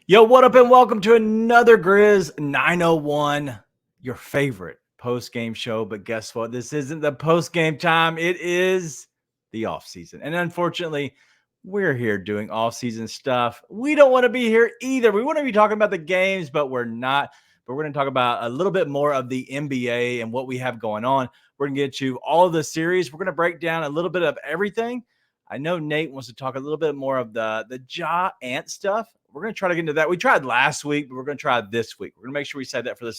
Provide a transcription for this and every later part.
Yo, what up, and welcome to another Grizz 901, your favorite post-game show. But guess what? This isn't the post-game time. It is the off-season. And unfortunately, we're here doing off-season stuff. We don't want to be here either. We want to be talking about the games, but we're not. But we're going to talk about a little bit more of the NBA and what we have going on. We're going to get to all of the series. We're going to break down a little bit of everything. I know Nate wants to talk a little bit more of the Ja Ant stuff. We're going to try to get into that. We tried last week, but we're going to try this week. We're going to make sure we say that for the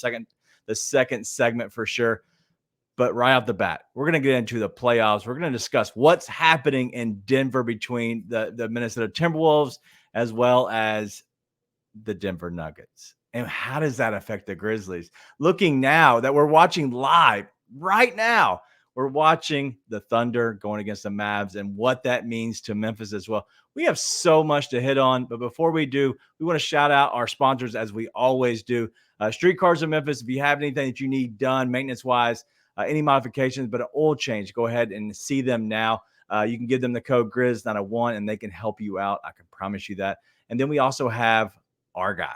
second segment for sure. But right off the bat, we're going to get into the playoffs. We're going to discuss what's happening in Denver between the Minnesota Timberwolves as well as the Denver Nuggets. And how does that affect the Grizzlies? Looking now that we're watching live right now, we're watching the Thunder going against the Mavs and what that means to Memphis as well. We have so much to hit on, but before we do, we want to shout out our sponsors as we always do. Streetcars in Memphis, if you have anything that you need done maintenance-wise, any modifications, but an oil change, go ahead and see them now. You can give them the code Grizz901 and they can help you out. I can promise you that. And then we also have our guy,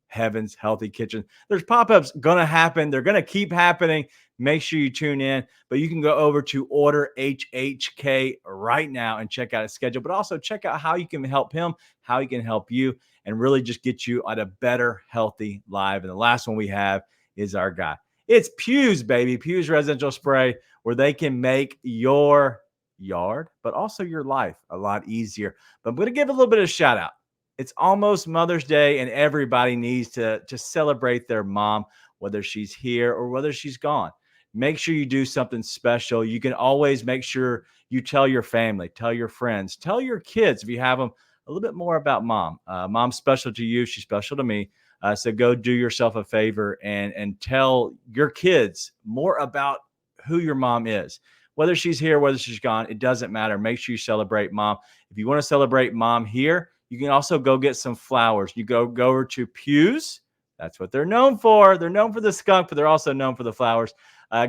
Heaven's Healthy Kitchen. There's pop-ups going to happen. They're going to keep happening. Make sure you tune in, but you can go over to Order HHK right now and check out his schedule, but also check out how you can help him, how he can help you, and really just get you on a better, healthy life. And the last one we have is our guy. It's Pew's, baby. Pew's Residential Spray, where they can make your yard, but also your life a lot easier. But I'm going to give a little bit of shout out. It's almost Mother's Day, and everybody needs to celebrate their mom, whether she's here or whether she's gone. Make sure you do something special. You can always make sure you tell your family, tell your friends, tell your kids, if you have them, a little bit more about mom. Mom's special to you. She's special to me. So go do yourself a favor and tell your kids more about who your mom is. Whether she's here, whether she's gone, it doesn't matter. Make sure you celebrate mom. If you want to celebrate mom here, you can also go get some flowers. You go over to Pew's. That's what they're known for. They're known for the skunk, but they're also known for the flowers.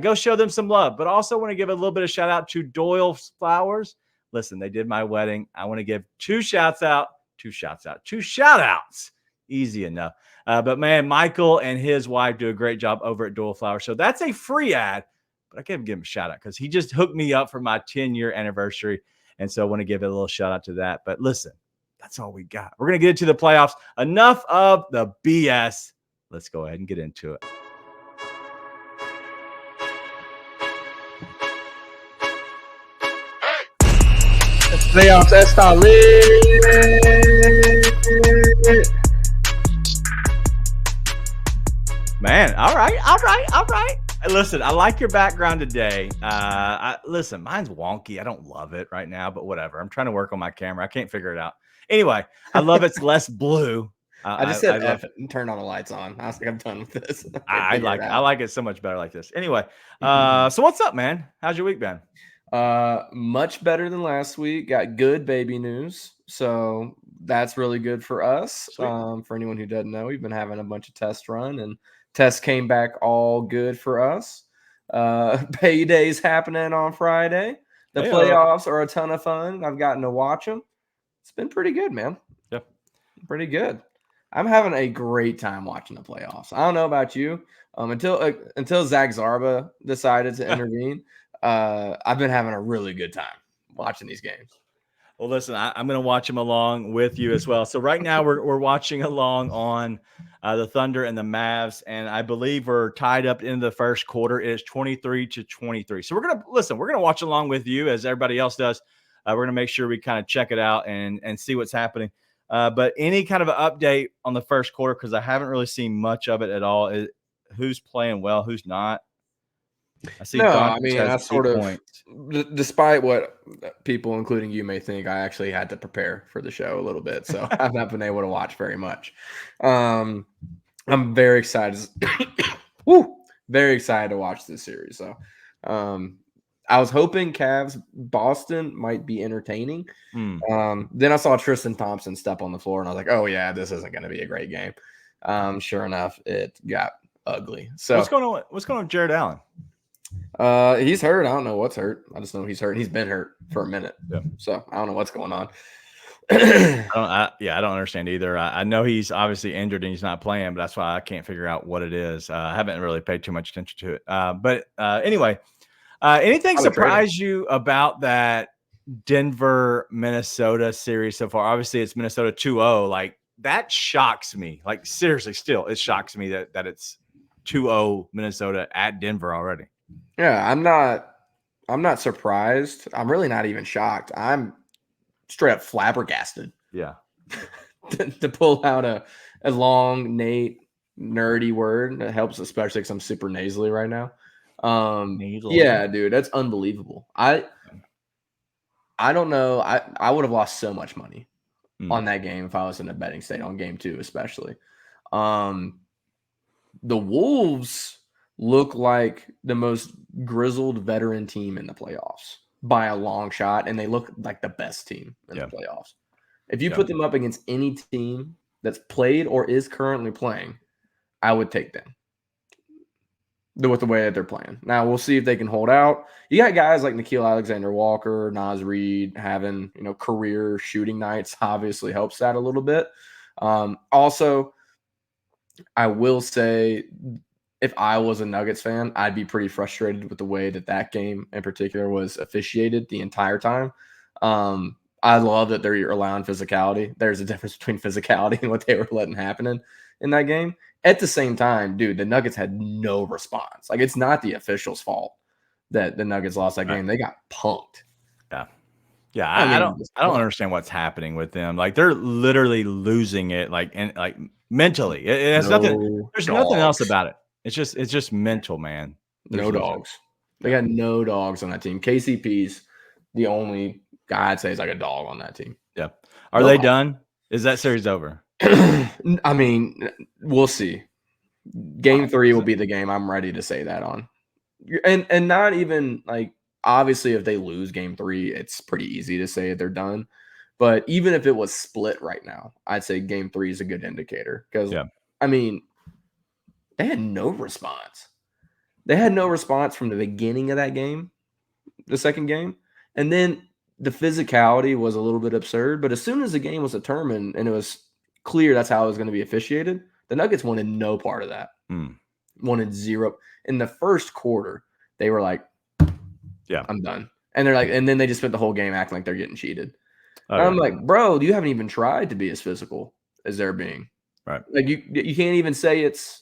Go show them some love. But also want to give a little bit of shout out to Doyle's Flowers. Listen, they did my wedding. I want to give two shout outs. Easy enough. But man, Michael and his wife do a great job over at Doyle Flowers. So that's a free ad, but I can't give him a shout out because he just hooked me up for my 10-year anniversary. And so I want to give it a little shout out to that. But listen, that's all we got. We're going to get into the playoffs. Enough of the BS. Let's go ahead and get into it. Playoffs, Esta. Man, all right. Listen, I like your background today. Listen, mine's wonky. I don't love it right now, but whatever. I'm trying to work on my camera. I can't figure it out. Anyway, I love it's less blue. I just said F it and turned all the lights on. I was like, I'm done with this. I like it so much better like this. Anyway, so what's up, man? How's your week been? Much better than last week. Got good baby news, so that's really good for us. For anyone who doesn't know, we've been having a bunch of tests run, and tests came back all good for us. Payday's happening on Friday. The playoffs are a ton of fun. I've gotten to watch them. It's been pretty good, man. Yep, pretty good. I'm having a great time watching the playoffs. I don't know about you. Until Zach Zarba decided to intervene. I've been having a really good time watching these games. Well, listen, I'm going to watch them along with you as well. So right now we're watching along on the Thunder and the Mavs, and I believe we're tied up in the first quarter. It is 23-23. So we're going to watch along with you as everybody else does. We're going to make sure we kind of check it out and see what's happening. But any kind of an update on the first quarter, because I haven't really seen much of it at all. Who's playing well, who's not? I see. I sort of, despite what people, including you, may think, I actually had to prepare for the show a little bit, so I've not been able to watch very much. I'm very excited. Very excited to watch this series. So, I was hoping Cavs Boston might be entertaining. Then I saw Tristan Thompson step on the floor, and I was like, "Oh yeah, this isn't going to be a great game." Sure enough, it got ugly. So what's going on with Jared Allen? He's hurt. I don't know what's hurt. I just know he's hurt. He's been hurt for a minute. Yeah. So I don't know what's going on. I don't understand either. I know he's obviously injured and he's not playing, but that's why I can't figure out what it is. I haven't really paid too much attention to it. But anyway, anything I would trade him. surprise you about that Denver Minnesota series so far? Obviously, it's Minnesota 2-0. Like, that shocks me. Like, seriously, still, it shocks me that it's 2-0 Minnesota at Denver already. Yeah, I'm not surprised. I'm really not even shocked. I'm straight up flabbergasted. Yeah. to pull out a long, Nate, nerdy word that helps, especially because I'm super nasally right now. Yeah, dude, that's unbelievable. I don't know. I would have lost so much money on that game if I was in a betting state on game 2, especially. The Wolves look like the most grizzled veteran team in the playoffs by a long shot, and they look like the best team in the playoffs. If you put them up against any team that's played or is currently playing, I would take them with the way that they're playing. Now, we'll see if they can hold out. You got guys like Nickeil Alexander-Walker, Naz Reid having, career shooting nights obviously helps that a little bit. Also, I will say, if I was a Nuggets fan, I'd be pretty frustrated with the way that game in particular was officiated the entire time. I love that they're allowing physicality. There's a difference between physicality and what they were letting happen in that game. At the same time, dude, the Nuggets had no response. Like, it's not the officials' fault that the Nuggets lost that game. They got punked. Yeah. Yeah, I don't understand what's happening with them. Like, they're literally losing it, like mentally. It has nothing. There's nothing else about it. It's just mental, man. No dogs. They got no dogs on that team. KCP's the only guy I'd say is like a dog on that team. Yeah. Are they done? Is that series over? I mean, we'll see. Game 3 will be the game I'm ready to say that on. And not even like, obviously, if they lose game 3, it's pretty easy to say they're done. But even if it was split right now, I'd say game 3 is a good indicator. Because, I mean, they had no response. They had no response from the beginning of that game, the second game. And then the physicality was a little bit absurd. But as soon as the game was determined and it was clear that's how it was going to be officiated, the Nuggets wanted no part of that. Wanted zero. In the first quarter, they were like, yeah, I'm done. And they're like, and then they just spent the whole game acting like they're getting cheated. I'm like, bro, you haven't even tried to be as physical as they're being. Right. Like, you can't even say it's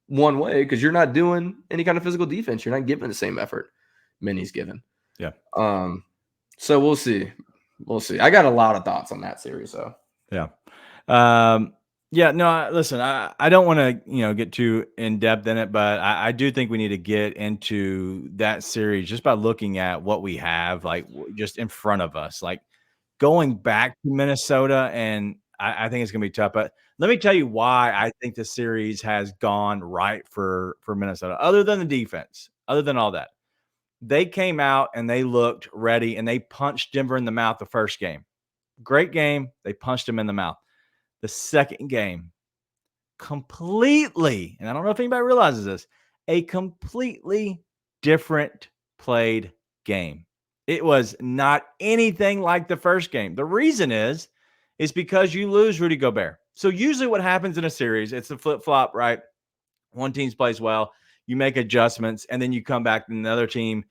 one way because you're not doing any kind of physical defense. You're not giving the same effort Minnie's given. Yeah. So we'll see. We'll see. I got a lot of thoughts on that series, though. Yeah. Yeah, no, listen, I don't want to, get too in depth in it, but I do think we need to get into that series just by looking at what we have, like, just in front of us, like going back to Minnesota. And I think it's going to be tough, but let me tell you why I think the series has gone right for Minnesota, other than the defense, other than all that. They came out and they looked ready and they punched Denver in the mouth the first game. Great game. They punched him in the mouth. The second game, completely, and I don't know if anybody realizes this, a completely different played game. It was not anything like the first game. The reason is because you lose Rudy Gobert. So usually what happens in a series, it's the flip-flop, right? One team plays well, you make adjustments, and then you come back and another team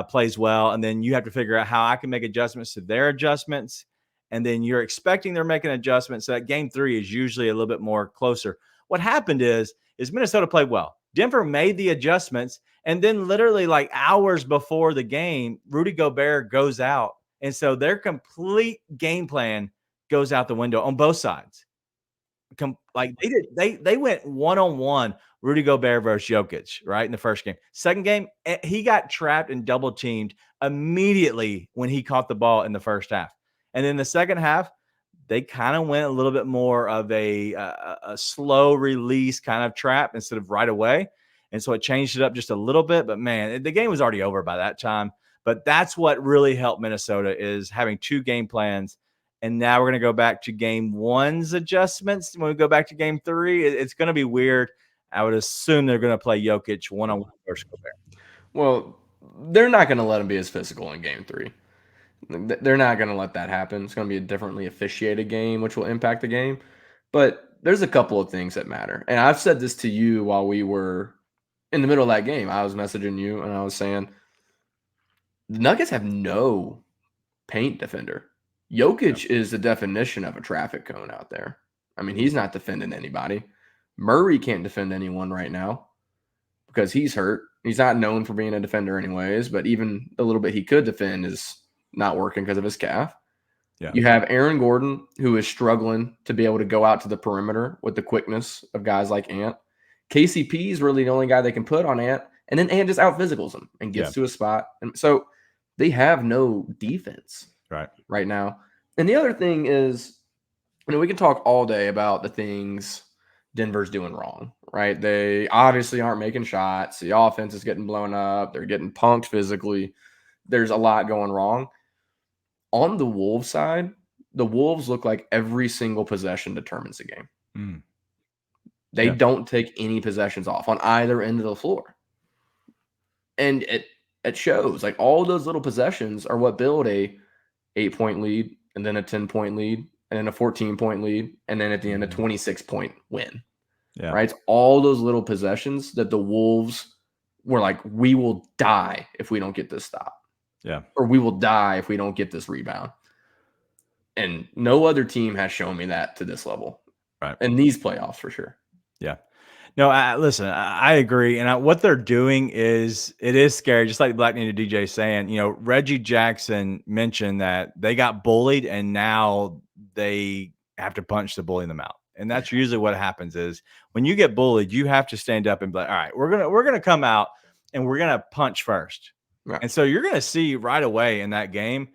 plays well, and then you have to figure out how I can make adjustments to their adjustments. And then you're expecting they're making adjustments. So that game 3 is usually a little bit more closer. What happened is Minnesota played well. Denver made the adjustments. And then literally like hours before the game, Rudy Gobert goes out. And so their complete game plan goes out the window on both sides. Like they went one-on-one, Rudy Gobert versus Jokic, right, in the first game. Second game, he got trapped and double teamed immediately when he caught the ball in the first half. And then the second half, they kind of went a little bit more of a slow release kind of trap instead of right away. And so it changed it up just a little bit. But, man, the game was already over by that time. But that's what really helped Minnesota is having 2 game plans. And now we're going to go back to game 1's adjustments. When we go back to game 3, it's going to be weird. I would assume they're going to play Jokic one-on-one versus Gobert. Well, they're not going to let him be as physical in game 3. They're not going to let that happen. It's going to be a differently officiated game, which will impact the game. But there's a couple of things that matter. And I've said this to you while we were in the middle of that game. I was messaging you and I was saying, the Nuggets have no paint defender. Jokic is the definition of a traffic cone out there. I mean, he's not defending anybody. Murray can't defend anyone right now because he's hurt. He's not known for being a defender anyways, but even the little bit he could defend is not working because of his calf. Yeah. You have Aaron Gordon, who is struggling to be able to go out to the perimeter with the quickness of guys like Ant. KCP is really the only guy they can put on Ant, and then Ant just out physicals him and gets to a spot. And so they have no defense right now. And the other thing is, we can talk all day about the things Denver's doing wrong, right? They obviously aren't making shots. The offense is getting blown up. They're getting punked physically. There's a lot going wrong. On the Wolves side, the Wolves look like every single possession determines the game. They don't take any possessions off on either end of the floor. And it shows. Like, all those little possessions are what build a 8-point lead, and then a 10-point lead, and then a 14-point lead, and then at the end a 26-point win. Yeah. Right? It's all those little possessions that the Wolves were like, we will die if we don't get this stop. Yeah. Or we will die if we don't get this rebound. And no other team has shown me that to this level. Right. In these playoffs for sure. Yeah. No, listen, I agree. And what they're doing it is scary. Just like Black Ninja DJ saying, Reggie Jackson mentioned that they got bullied and now they have to punch the bully in the mouth. And that's usually what happens is when you get bullied, you have to stand up and be like, all right, we're going to come out and we're going to punch first. Right. And so you're going to see right away in that game,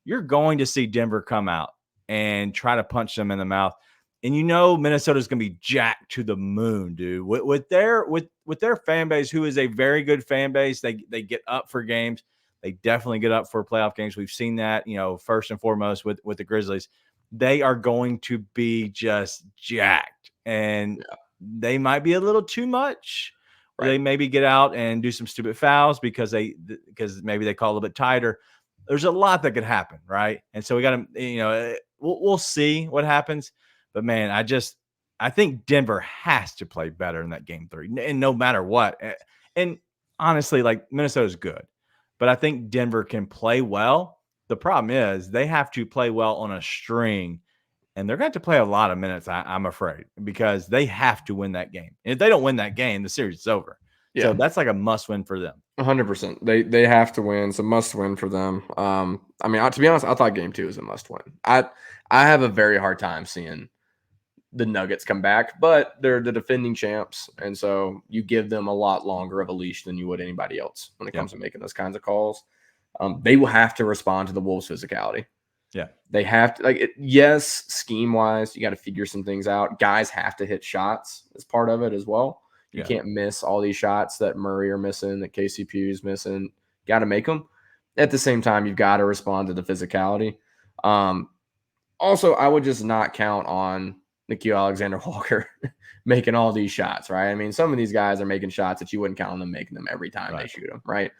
you're going to see Denver come out and try to punch them in the mouth. And Minnesota's going to be jacked to the moon, dude. With their fan base, who is a very good fan base, they get up for games. They definitely get up for playoff games. We've seen that, first and foremost with the Grizzlies. They are going to be just jacked, and they might be a little too much. Right. They maybe get out and do some stupid fouls because maybe they call a little bit tighter. There's a lot that could happen, right? And so we got to, we'll see what happens. But man, I think Denver has to play better in that game 3, and no matter what. And honestly, like, Minnesota's good, but I think Denver can play well. The problem is they have to play well on a string, and they're going to play a lot of minutes, I'm afraid, because they have to win that game. And if they don't win that game, the series is over. Yeah. So that's like a must win for them. 100%. They have to win. It's a must win for them. I mean, to be honest, I thought game 2 was a must win. I have a very hard time seeing the Nuggets come back, but they're the defending champs, and so you give them a lot longer of a leash than you would anybody else when it comes to making those kinds of calls. They will have to respond to the Wolves' physicality. Yeah, they have to. Yes, scheme wise, you got to figure some things out. Guys have to hit shots as part of it as well. You can't miss all these shots that Murray are missing, that KCP is missing. Got to make them. At the same time, you've got to respond to the physicality. Also, I would just not count on Nickeil Alexander-Walker making all these shots, right? I mean, some of these guys are making shots that you wouldn't count on them making them every time they shoot them, right?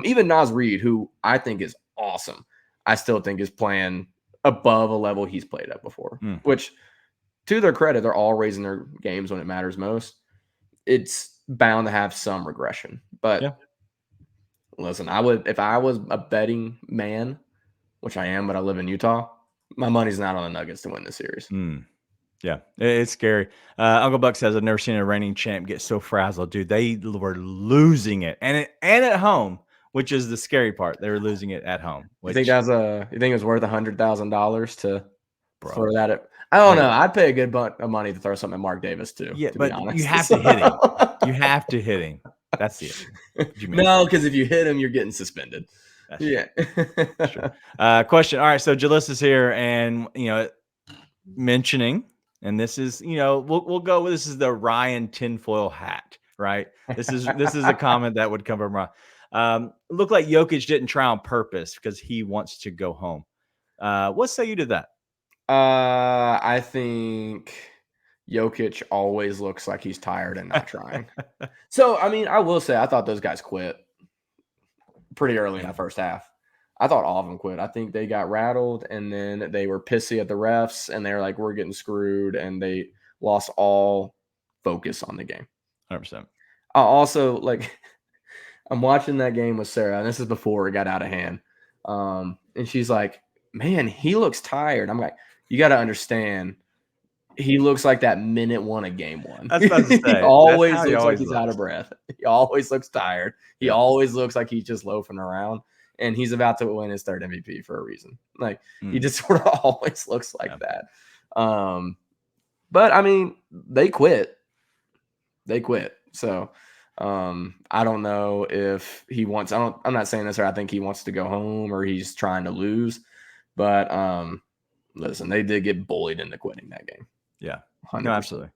Even Naz Reid, who I think is awesome, I still think is playing above a level he's played at before, which, to their credit, they're all raising their games when it matters most. It's bound to have some regression. But listen, if I was a betting man, which I am, but I live in Utah, my money's not on the Nuggets to win this series. Yeah, it's scary. Uncle Buck says, I've never seen a reigning champ get so frazzled. Dude, they were losing it. And at home, which is the scary part. They were losing it at home. You think it was worth $100,000 to throw that at? I don't know. I'd pay a good bunch of money to throw something at Mark Davis too. Yeah, to but be honest. You have to hit him. You have to hit him. That's it. No, because if you hit him, you're getting suspended. That's true. Question. All right, so Jalissa's here, and mentioning. And this is, we'll go with, this is the Ryan tinfoil hat, right? This is a comment that would come from Ryan. Looked like Jokic didn't try on purpose because he wants to go home. What say you to that? I think Jokic always looks like he's tired and not trying. So, I mean, I will say I thought those guys quit pretty early in the first half. I thought all of them quit. I think they got rattled, and then they were pissy at the refs, and they're like, we're getting screwed, and they lost all focus on the game. 100%. I also, like, I'm watching that game with Sarah, and this is before it got out of hand. And she's like, man, he looks tired. I'm like, you got to understand, he looks like that minute one of game one. That's about to say. He always That's how looks like always he's looks. out of breath. He always looks tired. He Yeah. always looks like he's just loafing around. And he's about to win his third MVP for a reason. Like, he just sort of always looks like that. But I mean, they quit. So I don't know if he wants. I'm not saying this, or I think he wants to go home, or he's trying to lose. But listen, they did get bullied into quitting that game. Yeah, 100%. no, absolutely.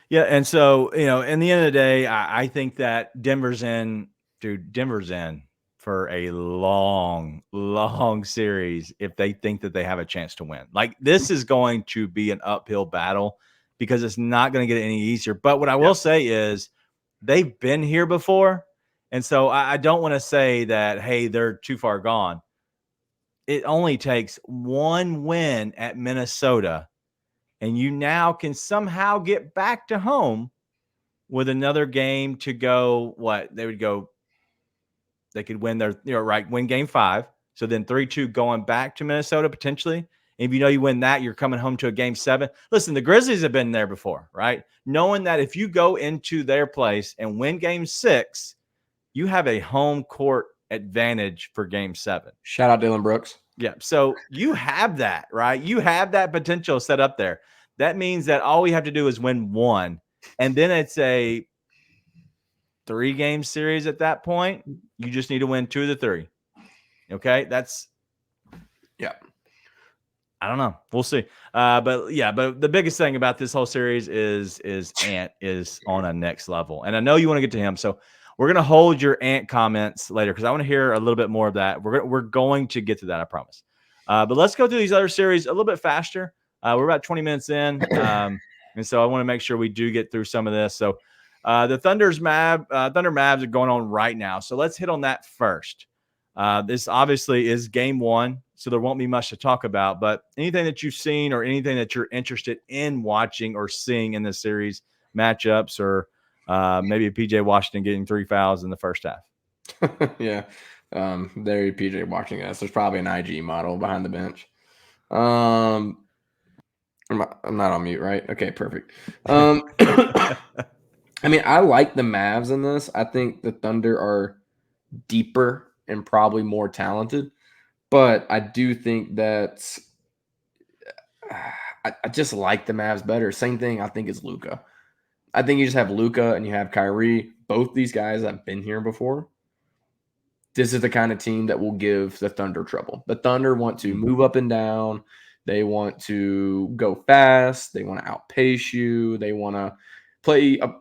Yeah, and so, you know, in the end of the day, I think that Denver's in for a long, long series if they think that they have a chance to win. Like, this is going to be an uphill battle because it's not going to get any easier. But what I will say is they've been here before. And so I don't want to say that, hey, they're too far gone. It only takes one win at Minnesota, and you now can somehow get back to home with another game to go. What they would go, they could win their, win game 5. So then 3-2 going back to Minnesota potentially. And if you know you win that, you're coming home to a game 7. Listen, the Grizzlies have been there before, right? Knowing that if you go into their place and win game 6, you have a home court advantage for game 7. Shout out Dylan Brooks. Yeah. So you have that, right? You have that potential set up there. That means that all we have to do is win 1. And then it's a 3-game series at that point. You just need to win 2 of the 3. Okay. I don't know. We'll see. But the biggest thing about this whole series is Ant is on a next level. And I know you want to get to him. So we're going to hold your Ant comments later because I want to hear a little bit more of that. We're going to get to that, I promise. But let's go through these other series a little bit faster. We're about 20 minutes in. And so I want to make sure we do get through some of this. So the Thunder Mavs are going on right now. So let's hit on that first. This obviously is game 1, so there won't be much to talk about. But anything that you've seen or anything that you're interested in watching or seeing in this series, matchups, or maybe PJ Washington getting 3 fouls in the first half. Yeah. There PJ watching us. There's probably an IG model behind the bench. I'm not on mute, right? Okay, perfect. I mean, I like the Mavs in this. I think the Thunder are deeper and probably more talented, but I do think that I just like the Mavs better. Same thing, I think, is Luka. I think you just have Luka and you have Kyrie. Both these guys have been here before. This is the kind of team that will give the Thunder trouble. The Thunder want to move up and down. They want to go fast. They want to outpace you. They want to play a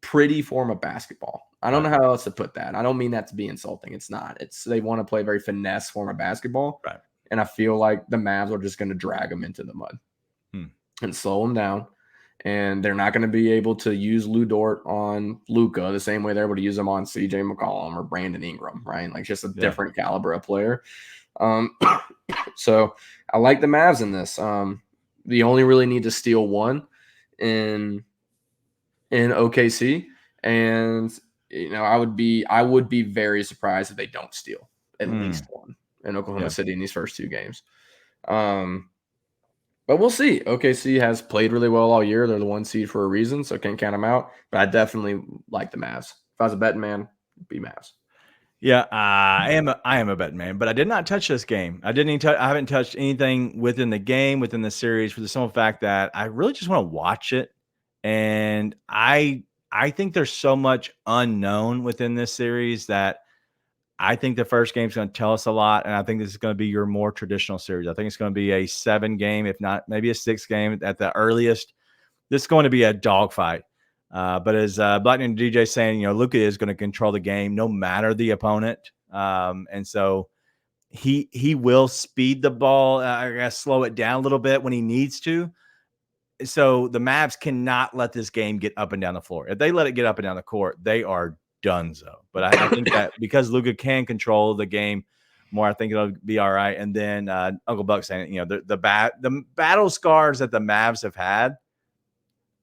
pretty form of basketball. I don't know how else to put that. I don't mean that to be insulting. It's not. They want to play a very finesse form of basketball. Right. And I feel like the Mavs are just going to drag them into the mud and slow them down. And they're not going to be able to use Lou Dort on Luka the same way they're able to use them on CJ McCollum or Brandon Ingram, right? Like, just a different caliber of player. So I like the Mavs in this. They only really need to steal 1 in OKC. And, you know, I would be very surprised if they don't steal at least 1 in Oklahoma City in these first 2 games. But we'll see. OKC has played really well all year. They're the 1 seed for a reason, so can't count them out. But I definitely like the Mavs. If I was a betting man, it'd be Mavs. Yeah, I am a betting man, but I did not touch this game. I haven't touched anything within the game, within the series, for the simple fact that I really just want to watch it. And I think there's so much unknown within this series that I think the first game is going to tell us a lot. And I think this is going to be your more traditional series. I think it's going to be a 7 game, if not maybe a 6 game at the earliest. This is going to be a dogfight. But as Black and DJ saying, you know, Luka is going to control the game no matter the opponent. And so he will speed the ball, I guess, slow it down a little bit when he needs to. So the Mavs cannot let this game get up and down the floor. If they let it get up and down the court, they are donezo. But I think that because Luka can control the game more I think it'll be all right. And then Uncle Buck saying, the battle scars that the Mavs have had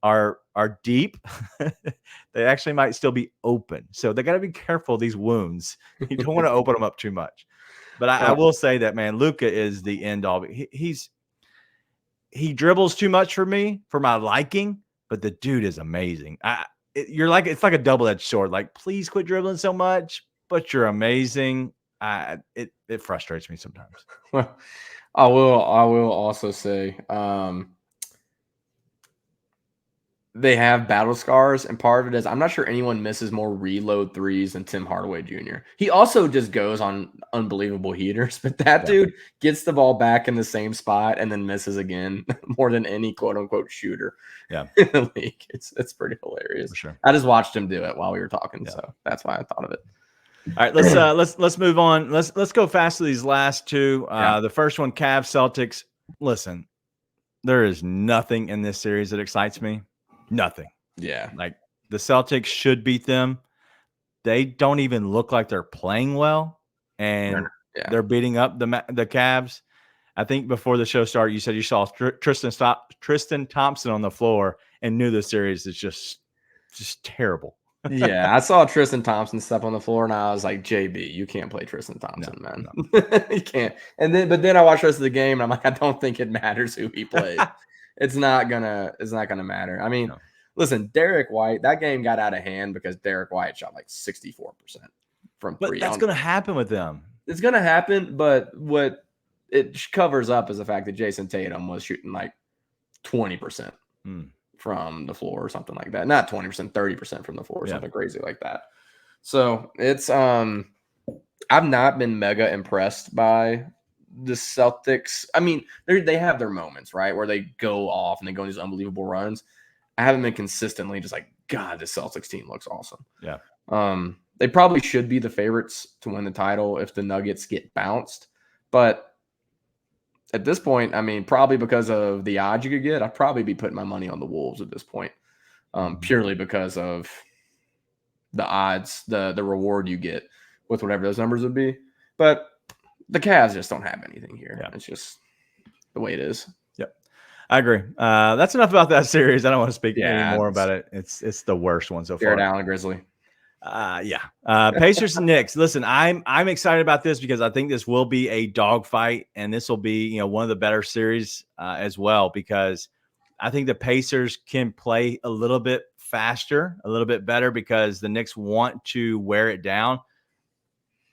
are deep. They actually might still be open, so they got to be careful of these wounds. You don't want to open them up too much. But I will say that, man, Luka is the end all. He dribbles too much for me, for my liking, but the dude is amazing. It's like a double-edged sword. Like, please quit dribbling so much, but you're amazing. It frustrates me sometimes. Well, I will also say they have battle scars, and part of it is I'm not sure anyone misses more reload threes than Tim Hardaway Jr. He also just goes on unbelievable heaters, but that dude gets the ball back in the same spot and then misses again more than any quote unquote shooter in the league. It's pretty hilarious. For sure. I just watched him do it while we were talking, so that's why I thought of it. All right, let's move on. Let's go fast to these last two. The first one, Cavs Celtics. Listen, there is nothing in this series that excites me. Nothing. Yeah. Like, the Celtics should beat them. They don't even look like they're playing well, and they're beating up the Cavs. I think before the show started, you said you saw Tristan Thompson on the floor and knew the series is just terrible. Yeah, I saw Tristan Thompson step on the floor, and I was like, JB, you can't play Tristan Thompson, man. No. You can't. But then I watched the rest of the game, and I'm like, I don't think it matters who he plays. It's not gonna matter. I mean, listen, Derek White, that game got out of hand because Derek White shot like 64% from three. But that's gonna happen with them. It's gonna happen, but what it covers up is the fact that Jason Tatum was shooting like 20% from the floor or something like that. Not 20%, 30% from the floor or something crazy like that. So it's I've not been mega impressed by the Celtics. I mean, they have their moments, right, where they go off and they go on these unbelievable runs. I haven't been consistently just like, God, the Celtics team looks awesome. Yeah. They probably should be the favorites to win the title if the Nuggets get bounced. But at this point, I mean, probably because of the odds you could get, I'd probably be putting my money on the Wolves at this point, purely because of the odds, the reward you get with whatever those numbers would be. But the Cavs just don't have anything here. Yeah. It's just the way it is. Yep. I agree. That's enough about that series. I don't want to speak any more about it. It's the worst one so far. Jared Allen Grizzly. Pacers and Knicks. Listen, I'm excited about this because I think this will be a dogfight, and this will be one of the better series as well, because I think the Pacers can play a little bit faster, a little bit better, because the Knicks want to wear it down.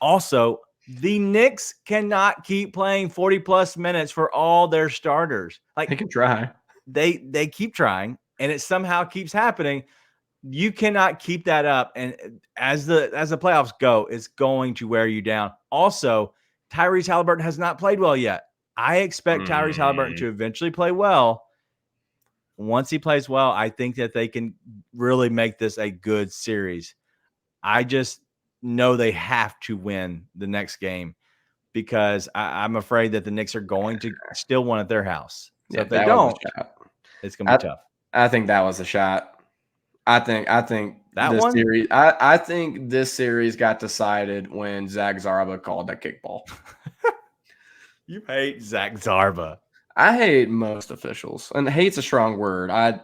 Also, the Knicks cannot keep playing 40+ minutes for all their starters. Like, they can try. They keep trying, and it somehow keeps happening. You cannot keep that up, and as the playoffs go, it's going to wear you down. Also, Tyrese Halliburton has not played well yet. I expect Tyrese Halliburton to eventually play well. Once he plays well, I think that they can really make this a good series. I just know they have to win the next game, because I'm afraid that the Knicks are going to still win at their house. So if they don't, it's going to be tough. I think that was a shot. I think that this one series. I think this series got decided when Zach Zarba called that kickball. You hate Zach Zarba. I hate most officials, and hate's a strong word. I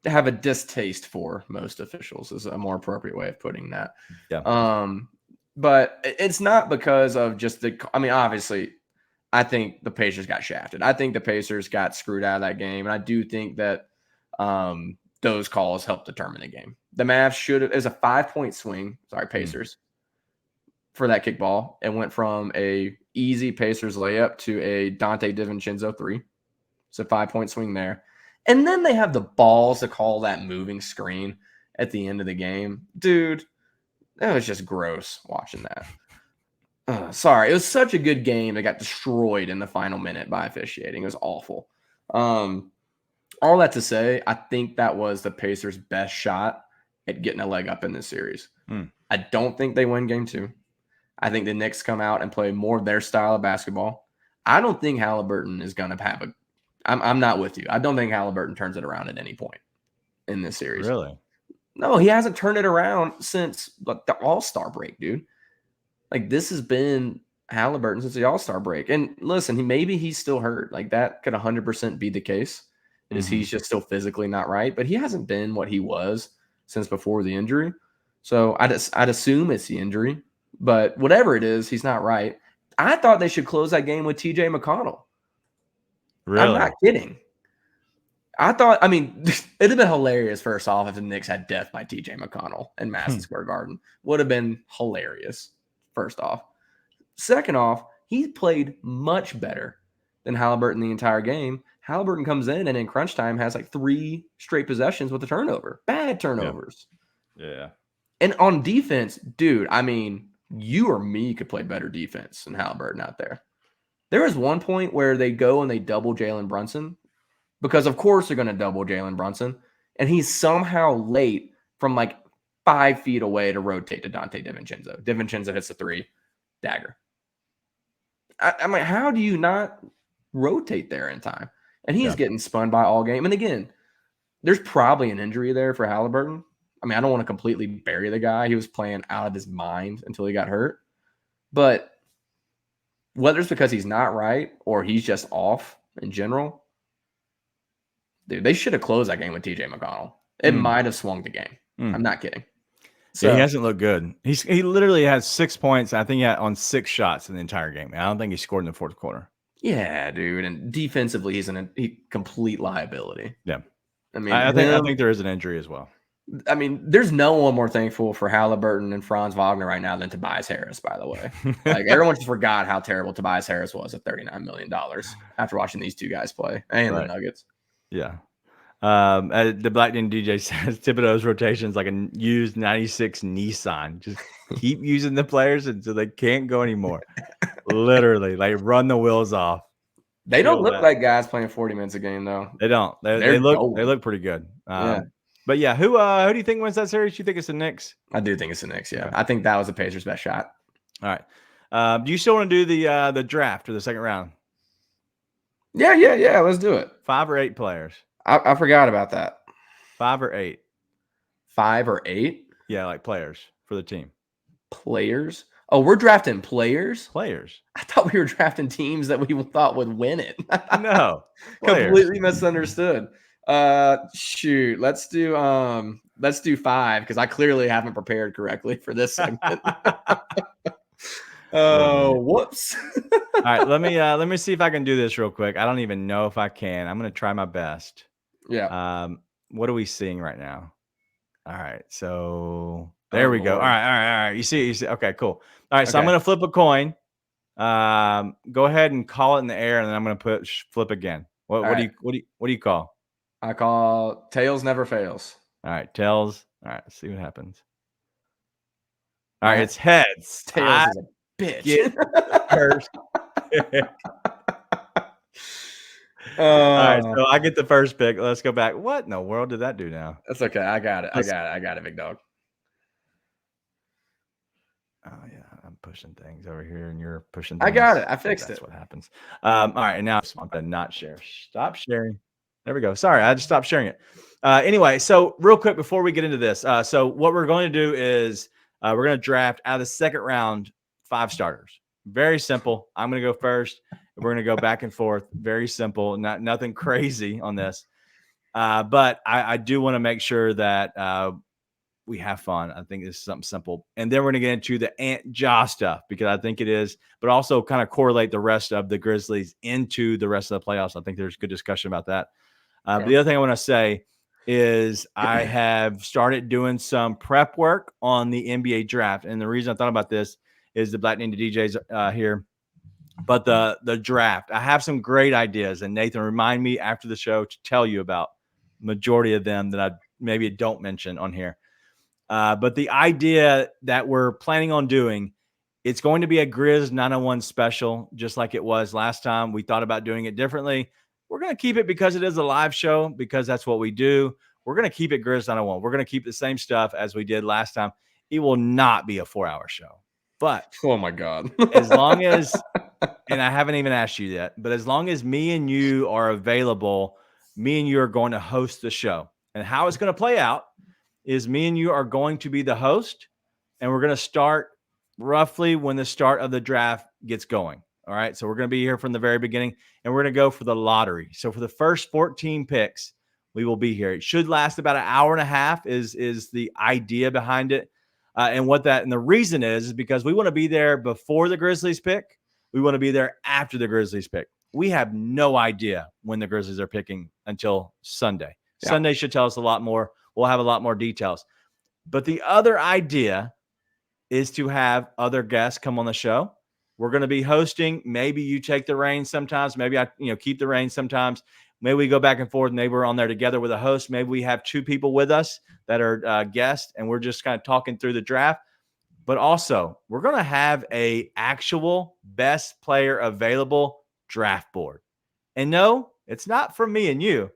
have a distaste for most officials is a more appropriate way of putting that. Yeah. But it's not because of just obviously, I think the Pacers got shafted. I think the Pacers got screwed out of that game, and I do think that those calls helped determine the game. The Mavs should have. It was a 5-point swing. Sorry, Pacers for that kickball. It went from a easy Pacers layup to a Dante DiVincenzo 3. It's a 5-point swing there. And then they have the balls to call that moving screen at the end of the game. Dude, that was just gross watching that. Sorry. It was such a good game that got destroyed in the final minute by officiating. It was awful. All that to say, I think that was the Pacers' best shot at getting a leg up in this series. I don't think they win game 2. I think the Knicks come out and play more of their style of basketball. I don't think Halliburton is going to have a – I'm not with you. I don't think Halliburton turns it around at any point in this series. Really? No, he hasn't turned it around since the All-Star break, dude. Like, this has been Halliburton since the All-Star break. And listen, maybe he's still hurt. Like that could 100% be the case. Is he's just still physically not right, but he hasn't been what he was since before the injury. So I'd assume it's the injury, but whatever it is, he's not right. I thought they should close that game with TJ McConnell. Really? I'm not kidding. I mean, it'd have been hilarious first off if the Knicks had death by TJ McConnell in Madison Square Garden. Would have been hilarious, first off. Second off, he played much better than Halliburton the entire game. Halliburton comes in and in crunch time has like 3 straight possessions with a turnover. Bad turnovers. Yeah. And on defense, dude, I mean, you or me could play better defense than Halliburton out there. There was one point where they go and they double Jalen Brunson because, of course, they're going to double Jalen Brunson. And he's somehow late from like 5 feet away to rotate to Dante DiVincenzo. DiVincenzo hits a 3, dagger. I'm like, how do you not rotate there in time? And he's getting spun by all game. And again, there's probably an injury there for Halliburton. I mean, I don't want to completely bury the guy. He was playing out of his mind until he got hurt. But whether it's because he's not right or he's just off in general, dude, they should have closed that game with TJ McConnell. It might have swung the game. I'm not kidding. So yeah, he hasn't looked good. He literally has 6 points. I think he had on 6 shots in the entire game. I don't think he scored in the fourth quarter. Yeah, dude. And defensively, he's a complete liability. Yeah. I mean, I think there is an injury as well. I mean, there's no one more thankful for Halliburton and Franz Wagner right now than Tobias Harris, by the way. Like, everyone just forgot how terrible Tobias Harris was at $39 million after watching these 2 guys play and the Nuggets. Yeah. The Black Din DJ says Thibodeau's rotations like a used 96 Nissan. Just keep using the players until they can't go anymore. Literally, like run the wheels off. They don't look like guys playing 40 minutes a game, though. They don't. They look pretty good. Yeah. But yeah, who do you think wins that series? You think it's the Knicks? I do think it's the Knicks. Yeah, okay. I think that was the Pacers' best shot. All right. Do you still want to do the draft or the second round? Yeah. Let's do it. 5 or 8 players. I forgot about that. 5 or 8. 5 or 8? Yeah, like players for the team. Players? Oh, we're drafting players? Players. I thought we were drafting teams that we thought would win it. No. Completely misunderstood. Shoot. Let's do 5 because I clearly haven't prepared correctly for this segment. Whoops. All right, let me see if I can do this real quick. I don't even know if I can. I'm gonna try my best. Yeah. What are we seeing right now? All right, so there we go. All right. You see. Okay, cool. All right, so I'm gonna flip a coin. Go ahead and call it in the air, and then I'm gonna flip again. What do you call? I call tails never fails. All right, tails. All right, let's see what happens. All right, it's heads. Tails is a bitch. Get first pick. All right, so I get the first pick. Let's go back. What in the world did that do now? That's okay. I got it. I got it, big dog. Oh yeah, I'm pushing things over here, and you're pushing things. I got it. I fixed it. That's what happens. All right, and now I'm gonna not share. Stop sharing. There we go. Sorry, I just stopped sharing it. Anyway, so real quick before we get into this, so what we're going to do is we're going to draft out of the second round 5 starters. Very simple. I'm going to go first. We're going to go back and forth. Very simple. Nothing crazy on this. But I do want to make sure that we have fun. I think this is something simple. And then we're going to get into the Ant Ja stuff because I think it is, but also kind of correlate the rest of the Grizzlies into the rest of the playoffs. I think there's good discussion about that. But the other thing I want to say is I have started doing some prep work on the NBA draft. And the reason I thought about this is the Black Ninja DJs here. But the draft, I have some great ideas. And Nathan, remind me after the show to tell you about majority of them that I maybe don't mention on here. But the idea that we're planning on doing, it's going to be a Grizz 901 special, just like it was last time. We thought about doing it differently. We're going to keep it because it is a live show, because that's what we do. We're going to keep it Grizz 901. We're going to keep the same stuff as we did last time. It will not be a 4-hour show. But oh my God, as long as, and I haven't even asked you yet, but as long as me and you are available, me and you are going to host the show. And how it's going to play out is me and you are going to be the host, and we're going to start roughly when the start of the draft gets going. All right. So we're going to be here from the very beginning, and we're going to go for the lottery. So for the first 14 picks, we will be here. It should last about an hour and a half is the idea behind it. And the reason is because we want to be there before the Grizzlies pick. We want to be there after the Grizzlies pick. We have no idea when the Grizzlies are picking until Sunday. Yeah. Sunday should tell us a lot more. We'll have a lot more details. But the other idea is to have other guests come on the show. We're going to be hosting. Maybe you take the reins sometimes. Maybe I keep the reins sometimes. Maybe we go back and forth. Maybe we're on there together with a host. Maybe we have two people with us that are guests, and we're just kind of talking through the draft. But also, we're going to have a actual best player available draft board. And no, it's not for me and you.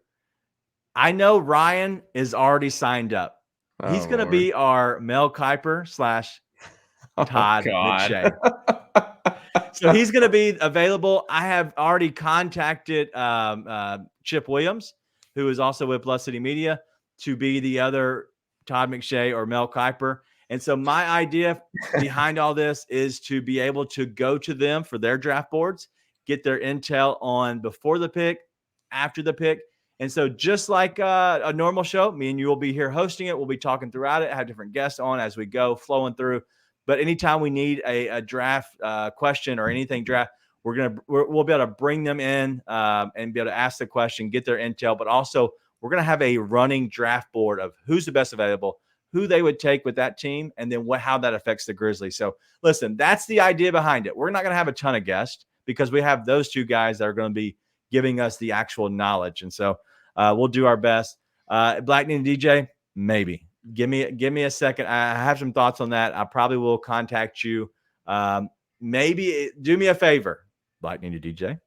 I know Ryan is already signed up. He's going to be our Mel Kiper / Todd McShay. So he's going to be available. I have already contacted Chip Williams, who is also with Plus City Media, to be the other Todd McShay or Mel Kiper. And so my idea behind all this is to be able to go to them for their draft boards, get their intel on before the pick, after the pick. And so just like a normal show, me and you will be here hosting it. We'll be talking throughout it, have different guests on as we go, flowing through. But anytime we need a draft question or anything draft, we'll be able to bring them in and be able to ask the question, get their intel. But also, we're going to have a running draft board of who's the best available, who they would take with that team, and then how that affects the Grizzlies. So listen, that's the idea behind it. We're not going to have a ton of guests because we have those two guys that are going to be giving us the actual knowledge. And so we'll do our best. Black Ninja DJ, maybe. Give me a second. I have some thoughts on that. I probably will contact you. Maybe do me a favor, Black Ninja DJ.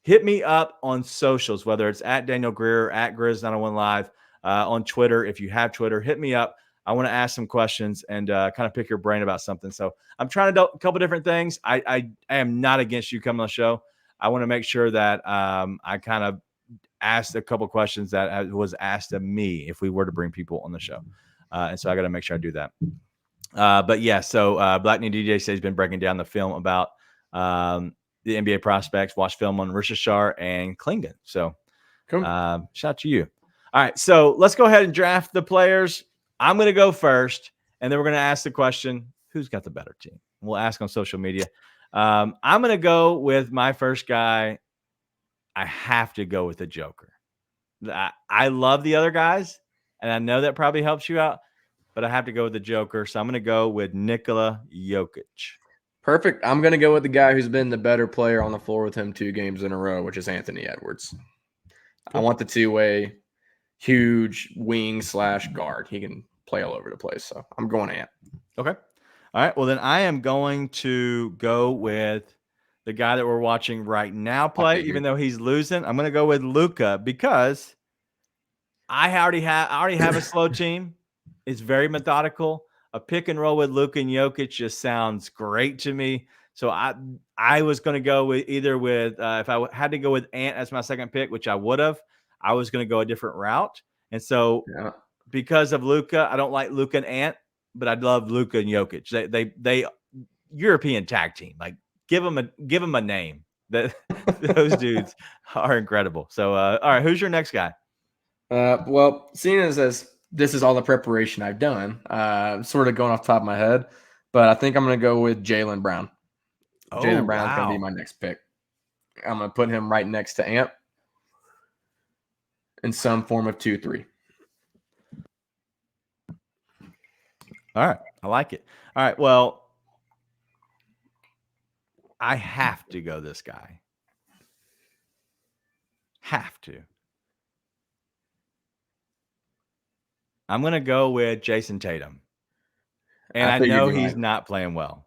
Hit me up on socials, whether it's at Daniel Greer, at Grizz 901 Live, on Twitter. If you have Twitter, hit me up. I want to ask some questions and kind of pick your brain about something. So I'm trying to do a couple different things. I am not against you coming on the show. I want to make sure that I kind of asked a couple questions that was asked of me if we were to bring people on the show. And so I got to make sure I do that. But yeah, so Black Ninja DJ says he's been breaking down the film about the NBA prospects, watch film on Rishashar and Klingon. So cool. Shout out to you. All right, so let's go ahead and draft the players. I'm going to go first, and then we're going to ask the question, who's got the better team? We'll ask on social media. I'm going to go with my first guy. I have to go with the Joker. I love the other guys, and I know that probably helps you out, but I have to go with the Joker. So I'm going to go with Nikola Jokic. Perfect. I'm going to go with the guy who's been the better player on the floor with him 2 games in a row, which is Anthony Edwards. Cool. I want the two-way huge wing / guard. He can play all over the place. So I'm going Ant. Okay. All right. Well, then I am going to go with the guy that we're watching right now play, even though he's losing. I'm going to go with Luka because I already have a slow team. It's very methodical. A pick and roll with Luka and Jokic just sounds great to me. So I was going to go with if I had to go with Ant as my second pick, which I would have, I was going to go a different route. And so because of Luka, I don't like Luka and Ant, but I love Luka and Jokic. They European tag team. Like give them a name. That those dudes are incredible. So all right, who's your next guy? Well, seeing as this is all the preparation I've done, sort of going off the top of my head, but I think I'm going to go with Jaylen Brown. Jaylen Brown's going to be my next pick. I'm going to put him right next to Ant in some form of 2-3. All right. I like it. All right. Well, I have to go this guy. Have to. I'm going to go with Jason Tatum. And I know he's not playing well.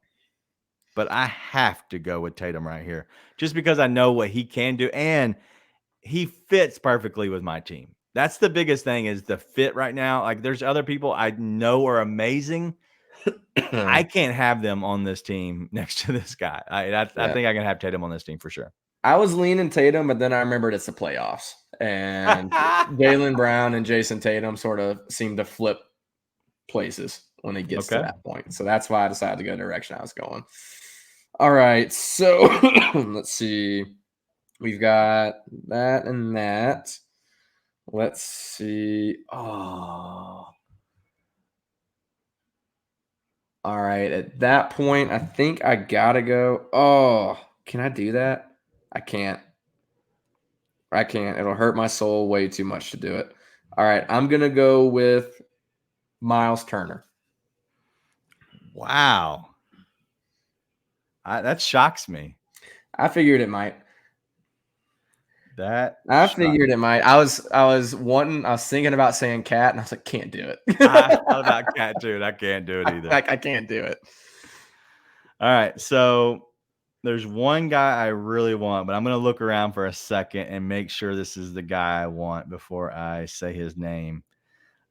But I have to go with Tatum right here. Just because I know what he can do. And he fits perfectly with my team. That's the biggest thing is the fit right now. Like there's other people I know are amazing. I can't have them on this team next to this guy. I think I can have Tatum on this team for sure. I was leaning Tatum, but then I remembered it's the playoffs. And Jaylen Brown and Jason Tatum sort of seem to flip places when it gets to that point. So that's why I decided to go the direction I was going. All right. So let's see. We've got that and that. Let's see. Oh. All right. At that point, I think I got to go. Oh, can I do that? I can't. It'll hurt my soul way too much to do it. All right. I'm going to go with Miles Turner. Wow. That shocks me. I figured it might. I figured it might. I was thinking about saying Cat, and I was like, can't do it. I thought about Cat too, and I can't do it either. I can't do it. All right, so there's one guy I really want, but I'm going to look around for a second and make sure this is the guy I want before I say his name.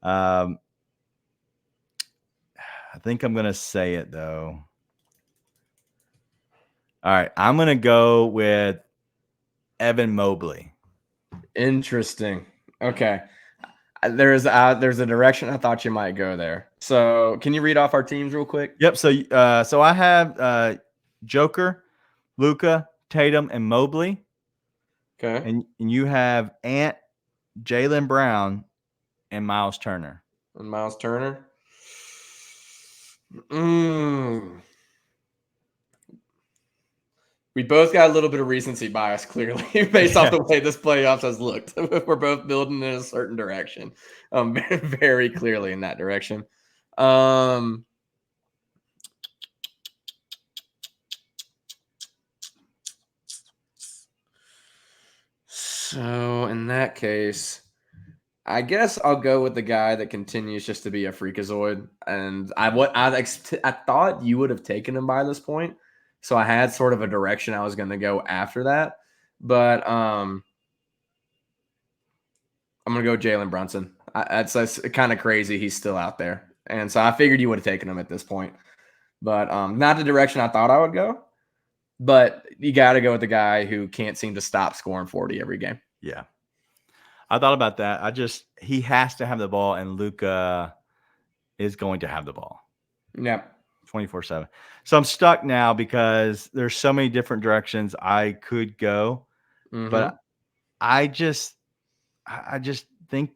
I think I'm going to say it, though. All right, I'm going to go with Evan Mobley. Interesting. Okay. There's a direction I thought you might go there. So can you read off our teams real quick? Yep. So I have Joker, Luka, Tatum, and Mobley. Okay. And you have Ant, Jaylen Brown, and Miles Turner. We both got a little bit of recency bias, clearly, based off the way this playoffs has looked. We're both building in a certain direction, very clearly in that direction. So in that case, I guess I'll go with the guy that continues just to be a freakazoid. And I thought you would have taken him by this point. So I had sort of a direction I was going to go after that. But I'm going to go Jalen Brunson. That's kind of crazy. He's still out there. And so I figured you would have taken him at this point. But not the direction I thought I would go. But you got to go with the guy who can't seem to stop scoring 40 every game. Yeah. I thought about that. He has to have the ball, and Luka is going to have the ball. Yeah. 24/7. So I'm stuck now because there's so many different directions I could go. Mm-hmm. But I just think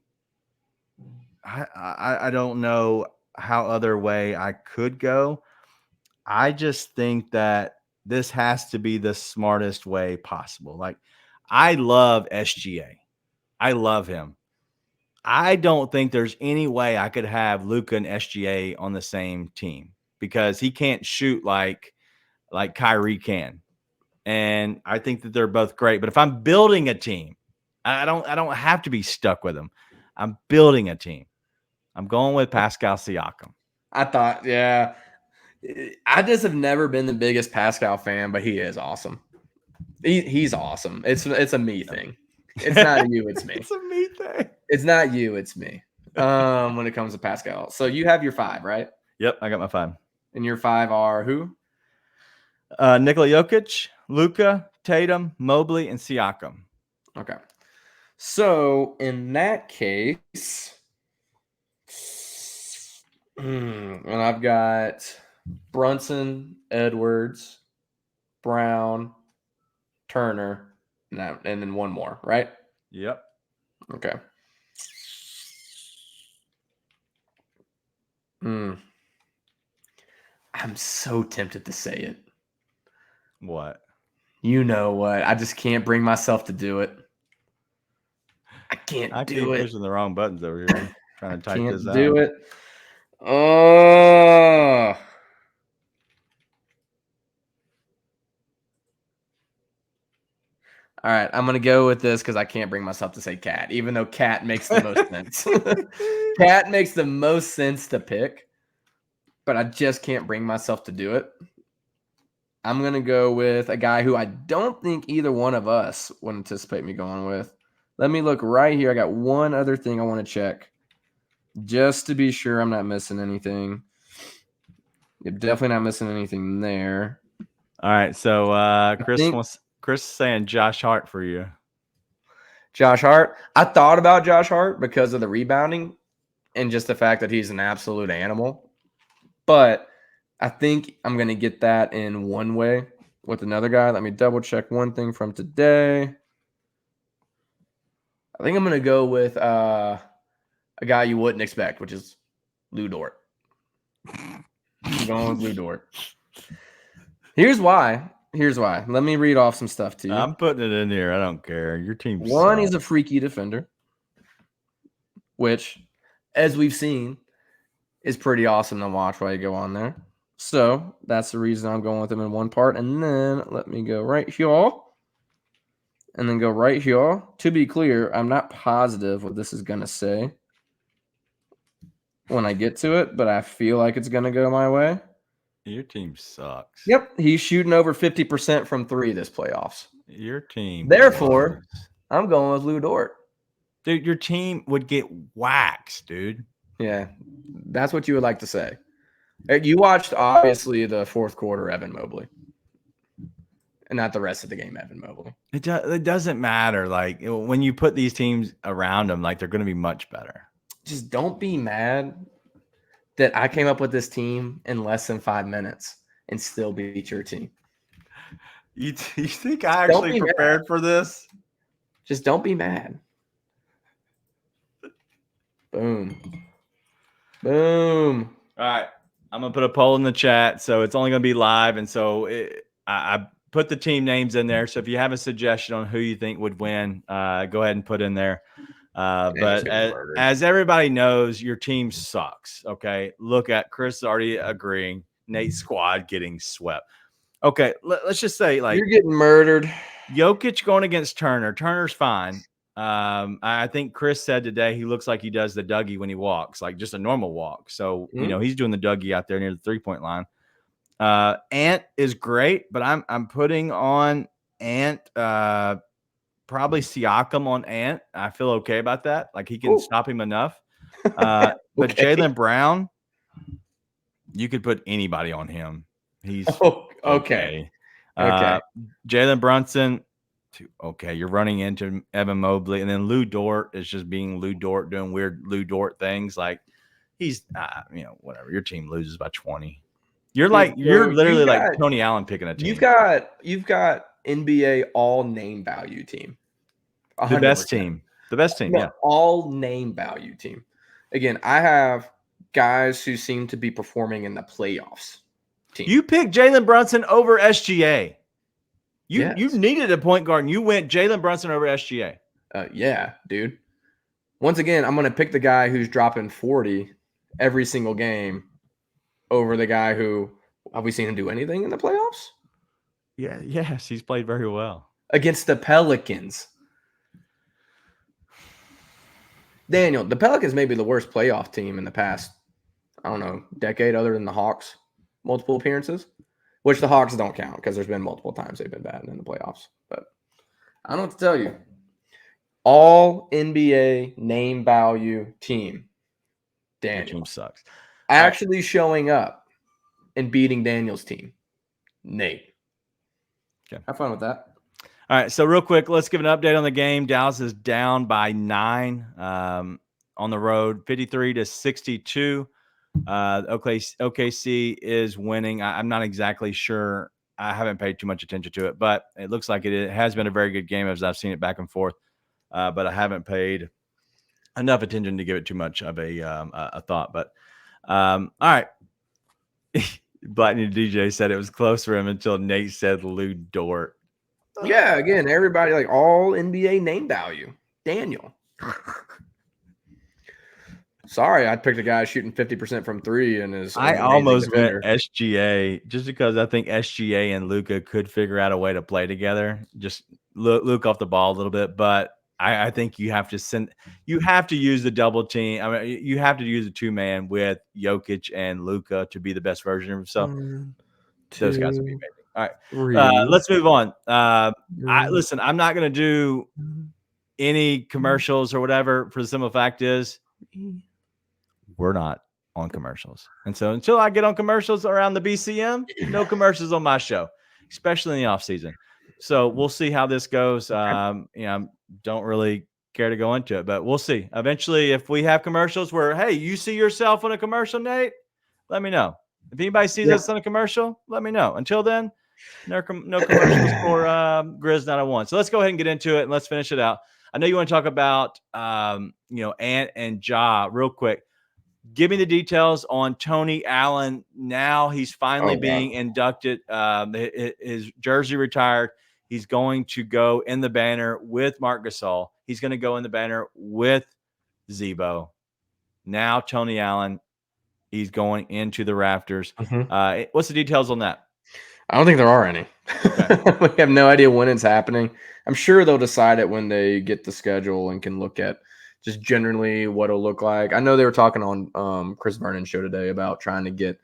I don't know how other way I could go. I just think that this has to be the smartest way possible. Like, I love SGA. I love him. I don't think there's any way I could have Luka and SGA on the same team because he can't shoot like Kyrie can. And I think that they're both great. But if I'm building a team, I don't have to be stuck with them. I'm building a team. I'm going with Pascal Siakam. I thought, yeah. I just have never been the biggest Pascal fan, but he is awesome. He's awesome. It's a me thing. It's not you, it's me. It's a me thing. It's not you, it's me. When it comes to Pascal. So you have your 5, right? Yep, I got my 5. And your 5 are who? Nikola Jokic, Luka, Tatum, Mobley, and Siakam. Okay. So in that case, and I've got Brunson, Edwards, Brown, Turner, and then one more, right? Yep. Okay. I'm so tempted to say it. What? You know what? I just can't bring myself to do it. I keep pushing the wrong buttons over here. Trying to type this out. Do it. Oh. All right, I'm gonna go with this because I can't bring myself to say Cat, even though Cat makes the most sense. Cat makes the most sense to pick, but I just can't bring myself to do it. I'm gonna go with a guy who I don't think either one of us would anticipate me going with. Let me look right here. I got one other thing I want to check, just to be sure I'm not missing anything. You're definitely not missing anything there. All right, so Chris is saying Josh Hart for you. Josh Hart. I thought about Josh Hart because of the rebounding and just the fact that he's an absolute animal. But I think I'm going to get that in one way with another guy. Let me double check one thing from today. I think I'm going to go with a guy you wouldn't expect, which is Lou Dort. I'm going with Lou Dort. Here's why. Let me read off some stuff to you. I'm putting it in here. I don't care. Your team One, sucks. he's a freaky defender, which, as we've seen, is pretty awesome to watch while you go on there. So that's the reason I'm going with him in one part. And then let me go right here. And then go right here. To be clear, I'm not positive what this is going to say when I get to it, but I feel like it's going to go my way. Your team sucks. Yep. He's shooting over 50% from 3 this playoffs. Your team. Therefore, I'm going with Lou Dort. Dude, your team would get waxed, dude. Yeah. That's what you would like to say. You watched, obviously, the fourth quarter Evan Mobley. And not the rest of the game, Evan Mobley. It doesn't matter. Like, when you put these teams around them, like, they're going to be much better. Just don't be mad that I came up with this team in less than 5 minutes and still beat your team. You think I actually prepared for this? Just don't be mad. Boom. Boom. All right. I'm going to put a poll in the chat. So it's only going to be live. And so I put the team names in there. So if you have a suggestion on who you think would win, go ahead and put in there. But as everybody knows, your team sucks. Okay. Look at Chris already agreeing. Nate's squad getting swept. Okay. Let's just say, like, you're getting murdered. Jokic going against Turner. Turner's fine. I think Chris said today he looks like he does the Dougie when he walks, like just a normal walk. So, you know, he's doing the Dougie out there near the 3-point line. Ant is great, but I'm putting on Ant, probably Siakam on Ant. I feel okay about that. Like, he can stop him enough. But Jaylen Brown, you could put anybody on him. He's okay. Jalen Brunson, okay, you're running into Evan Mobley, and then Lou Dort is just being Lou Dort, doing weird Lou Dort things. Like, he's, whatever. Your team loses by 20. You're literally like Tony Allen picking a team. You've got NBA all name value team. 100%. The best team. Yeah. All name value team. Again, I have guys who seem to be performing in the playoffs. Team. You picked Jalen Brunson over SGA. You needed a point guard, and you went Jalen Brunson over SGA. Yeah, dude. Once again, I'm going to pick the guy who's dropping 40 every single game over the guy who – have we seen him do anything in the playoffs? Yeah, yes, he's played very well. Against the Pelicans. Daniel, the Pelicans may be the worst playoff team in the past, I don't know, decade other than the Hawks' multiple appearances. Which the Hawks don't count because there's been multiple times they've been bad in the playoffs. But I don't know what to tell you. All NBA name value team. Daniel. Your team sucks. Actually showing up and beating Daniel's team. Nate. Okay. Have fun with that. All right. So real quick, let's give an update on the game. Dallas is down by 9 on the road, 53-62. OKC is winning. I'm not exactly sure. I haven't paid too much attention to it, but it looks like it has been a very good game as I've seen it back and forth. But I haven't paid enough attention to give it too much of a thought. But all right. Blackney DJ said it was close for him until Nate said Lou Dort. Yeah, again, everybody like all NBA name value. Daniel. Sorry, I picked a guy shooting 50% from 3 and is. I almost went SGA just because I think SGA and Luka could figure out a way to play together. Just Luke off the ball a little bit, but I think you have to use the double team. I mean, you have to use a 2-man with Jokic and Luka to be the best version of himself. Those guys would be amazing. All right, let's move on. Listen, I'm not going to do any commercials or whatever. For the simple fact is, we're not on commercials. And so until I get on commercials around the BCM, no commercials on my show, especially in the off season. So we'll see how this goes. Don't really care to go into it, but we'll see. Eventually, if we have commercials where, hey, you see yourself on a commercial, Nate, let me know. If anybody sees us on a commercial, let me know. Until then, no commercials for Grizz 901. So let's go ahead and get into it and let's finish it out. I know you want to talk about Ant and Ja real quick. Give me the details on Tony Allen. Now he's finally being inducted. His jersey retired. He's going to go in the banner with Marc Gasol. He's going to go in the banner with Zebo. Now Tony Allen, he's going into the rafters. What's the details on that? I don't think there are any. Okay. We have no idea when it's happening. I'm sure they'll decide it when they get the schedule and can look at just generally what it'll look like. I know they were talking on Chris Vernon's show today about trying to get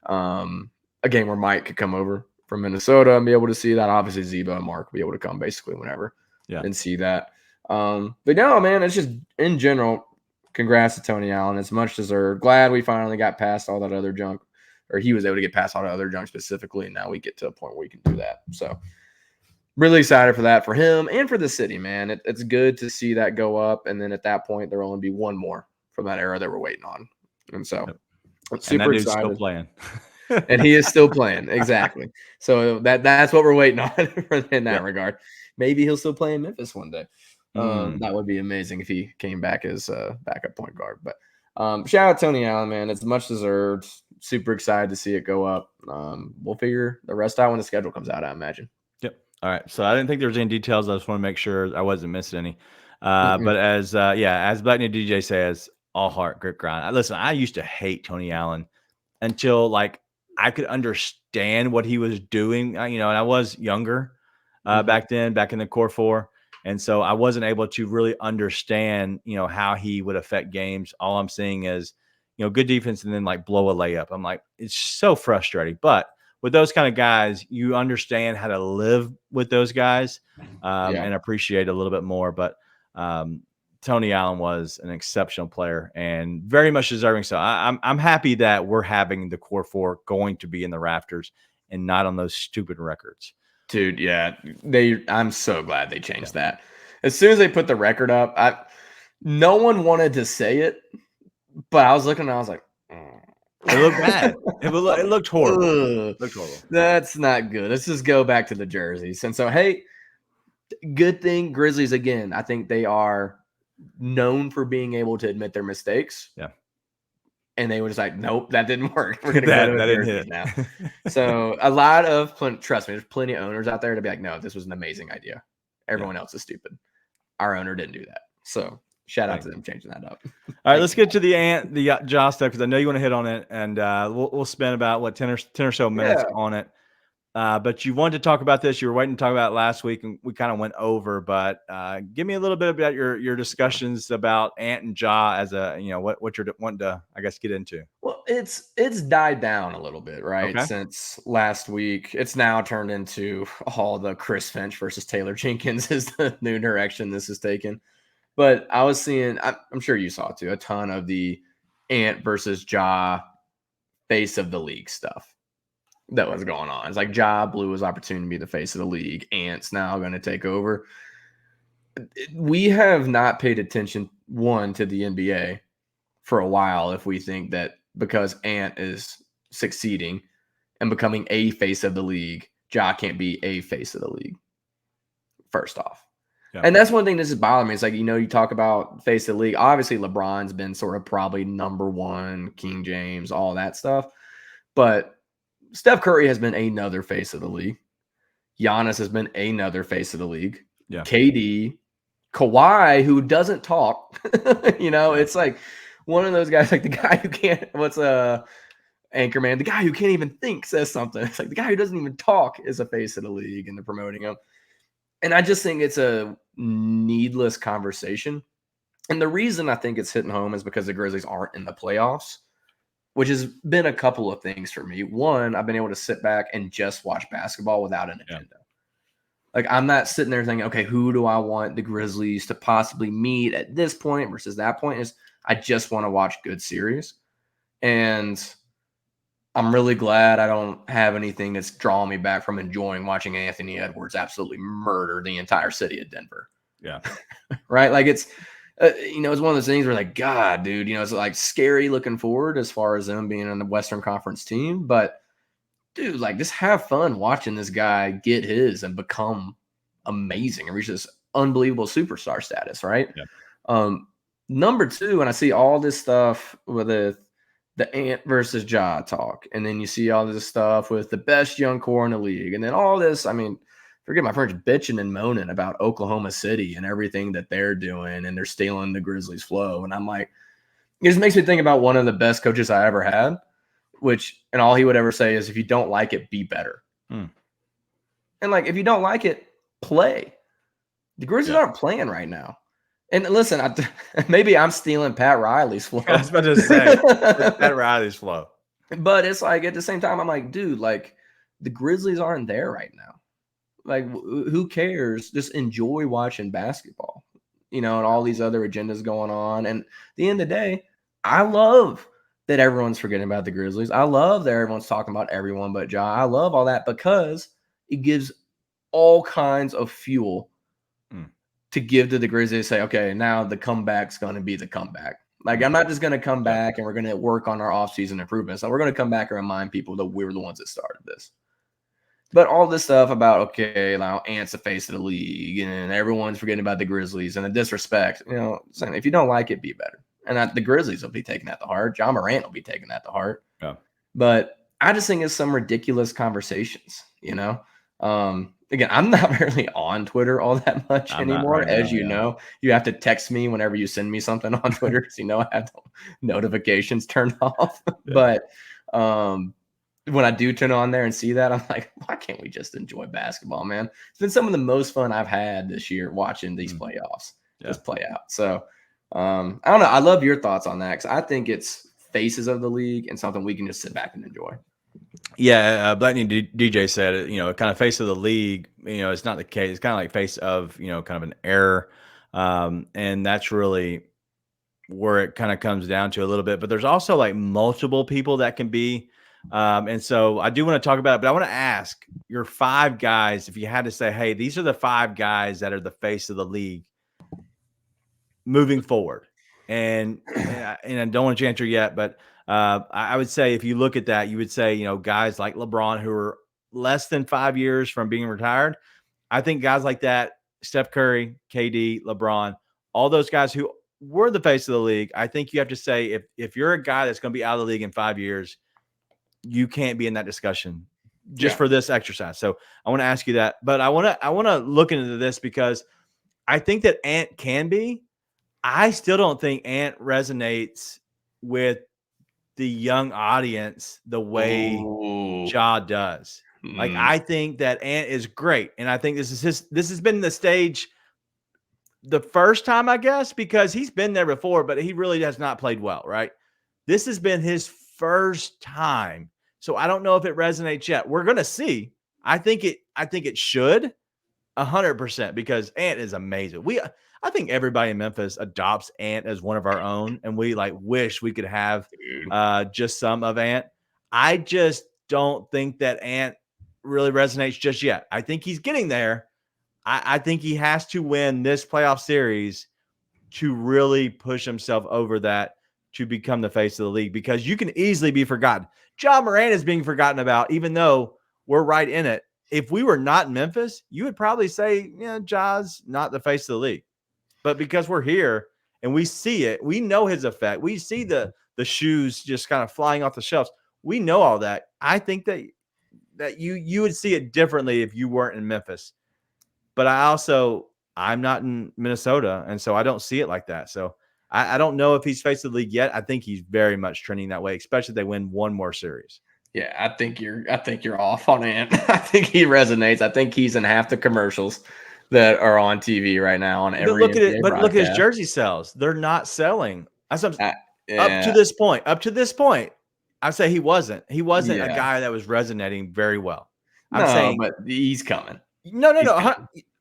a game where Mike could come over from Minnesota and be able to see that. Obviously, Zebo and Mark will be able to come basically whenever and see that. But no, man, it's just in general, congrats to Tony Allen. It's much deserved. Glad we finally got past all that other junk, or he was able to get past all the other junk specifically, and now we get to a point where we can do that. So really excited for that for him and for the city, man. It's good to see that go up, and then at that point, there'll only be one more from that era that we're waiting on. And so super excited. Still playing. And he is still playing, exactly. So that's what we're waiting on in that regard. Maybe he'll still play in Memphis one day. That would be amazing if he came back as a backup point guard. But shout out Tony Allen, man. It's much deserved. Super excited to see it go up. We'll figure the rest out when the schedule comes out, I imagine. Yep. All right. So I didn't think there was any details. I just want to make sure I wasn't missing any. But as Black New DJ says, all heart, grit, grind. Listen, I used to hate Tony Allen until like I could understand what he was doing. And I was younger back then, back in the core four. And so I wasn't able to really understand, how he would affect games. All I'm seeing is, good defense and then like blow a layup. I'm like, it's so frustrating. But with those kind of guys, you understand how to live with those guys and appreciate a little bit more. But Tony Allen was an exceptional player and very much deserving. So I'm happy that we're having the core four going to be in the rafters and not on those stupid records. Dude, yeah, I'm so glad they changed that. As soon as they put the record up, no one wanted to say it, but I was looking and I was like, it looked bad. It looked horrible. It looked horrible. That's not good. Let's just go back to the jerseys. And so, hey, good thing Grizzlies again. I think they are known for being able to admit their mistakes. Yeah. And they were just like, nope, that didn't work. We're going to go to that didn't hit now. So a lot of, trust me, there's plenty of owners out there to be like, no, this was an amazing idea. Everyone else is stupid. Our owner didn't do that. So shout out to them changing that up. All right, let's get to the Ja stuff because I know you want to hit on it. And we'll spend about, 10 or so minutes on it. But you wanted to talk about this. You were waiting to talk about it last week, and we kind of went over. But give me a little bit about your discussions about Ant and Ja as a what you're wanting to, I guess, get into. Well, it's died down a little bit, right? Okay. Since last week, it's now turned into all the Chris Finch versus Taylor Jenkins is the new direction this is taken. But I was seeing, I'm sure you saw it too, a ton of the Ant versus Ja face of the league stuff that was going on. It's like Ja blew his opportunity to be the face of the league. Ant's now going to take over. We have not paid attention, to the NBA for a while if we think that because Ant is succeeding and becoming a face of the league, Ja can't be a face of the league, first off. Yeah. And that's one thing that's just bothering me. It's like, you talk about face of the league. Obviously, LeBron's been sort of probably number one, King James, all that stuff. But Steph Curry has been another face of the league. Giannis has been another face of the league. Yeah. KD, Kawhi, who doesn't talk. It's like one of those guys, like the guy who can't, Anchorman, the guy who can't even think says something. It's like the guy who doesn't even talk is a face of the league, and they're promoting him. And I just think it's a needless conversation. And the reason I think it's hitting home is because the Grizzlies aren't in the playoffs, which has been a couple of things for me. One, I've been able to sit back and just watch basketball without an agenda. Yeah. Like, I'm not sitting there thinking, okay, who do I want the Grizzlies to possibly meet at this point versus that point? I just want to watch good series. And I'm really glad I don't have anything that's drawing me back from enjoying watching Anthony Edwards absolutely murder the entire city of Denver. Yeah. Right? Like, It's one of those things where like, God, dude, it's like scary looking forward as far as them being on the Western Conference team. But dude, like just have fun watching this guy get his and become amazing and reach this unbelievable superstar status, right? Yeah. Number two, and I see all this stuff with the Ant versus Ja talk, and then you see all this stuff with the best young core in the league, and then all this, I mean, forget my French, bitching and moaning about Oklahoma City and everything that they're doing, and they're stealing the Grizzlies' flow. And I'm like, it just makes me think about one of the best coaches I ever had, and all he would ever say is, if you don't like it, be better. And like, if you don't like it, play. The Grizzlies aren't playing right now. And listen, maybe I'm stealing Pat Riley's flow. I was about to say, Pat Riley's flow. But it's like, at the same time, I'm like, dude, like the Grizzlies aren't there right now. Like, who cares? Just enjoy watching basketball, and all these other agendas going on. And at the end of the day, I love that everyone's forgetting about the Grizzlies. I love that everyone's talking about everyone but Ja. I love all that because it gives all kinds of fuel to give to the Grizzlies. Say, okay, now the comeback's going to be the comeback. Like, I'm not just going to come back and we're going to work on our offseason improvements. So we're going to come back and remind people that we were the ones that started this. But all this stuff about, okay, now Ant's the face of the league and everyone's forgetting about the Grizzlies and the disrespect, if you don't like it, be better. And the Grizzlies will be taking that to heart. Ja Morant will be taking that to heart. Yeah. But I just think it's some ridiculous conversations, Again, I'm not really on Twitter all that much anymore. Right as now, you know, you have to text me whenever you send me something on Twitter because I have the notifications turned off. Yeah. But when I do turn on there and see that, I'm like, why can't we just enjoy basketball, man? It's been some of the most fun I've had this year watching these playoffs just play out. So I don't know. I love your thoughts on that because I think it's faces of the league and something we can just sit back and enjoy. Yeah, Blackney DJ said it, kind of face of the league, it's not the case. It's kind of like face of, kind of an error. And that's really where it kind of comes down to a little bit. But there's also like multiple people that can be. And so I do want to talk about it, but I want to ask your 5 guys, if you had to say, hey, these are the 5 guys that are the face of the league moving forward. And I don't want you to answer yet, but I would say if you look at that, you would say, guys like LeBron who are less than 5 years from being retired. I think guys like that, Steph Curry, KD, LeBron, all those guys who were the face of the league, I think you have to say if you're a guy that's going to be out of the league in 5 years, you can't be in that discussion just for this exercise. So I want to ask you that, but I want to look into this because I think that Ant can be. I still don't think Ant resonates with the young audience the way Ja does. Like, I think that Ant is great. And I think this has been the stage the first time, I guess, because he's been there before, but he really has not played well, right? This has been his first time. So I don't know if it resonates yet. We're going to see. I think it should 100% because Ant is amazing. I think everybody in Memphis adopts Ant as one of our own, and we like wish we could have just some of Ant. I just don't think that Ant really resonates just yet. I think he's getting there. I think he has to win this playoff series to really push himself over that to become the face of the league because you can easily be forgotten. Ja Morant is being forgotten about, even though we're right in it. If we were not in Memphis, you would probably say, yeah, Ja's not the face of the league. But because we're here and we see it, we know his effect. We see the shoes just kind of flying off the shelves. We know all that. I think that you would see it differently if you weren't in Memphis. But I'm not in Minnesota, and so I don't see it like that. So I don't know if he's face of the league yet. I think he's very much trending that way, especially if they win one more series. Yeah, I think you're off on Ant. I think he resonates. I think he's in half the commercials that are on TV right now on every. But look at it. But look at his jersey sales. They're not selling. Up to this point. Up to this point, I say he wasn't. He wasn't a guy that was resonating very well. I'm saying, but he's coming. No.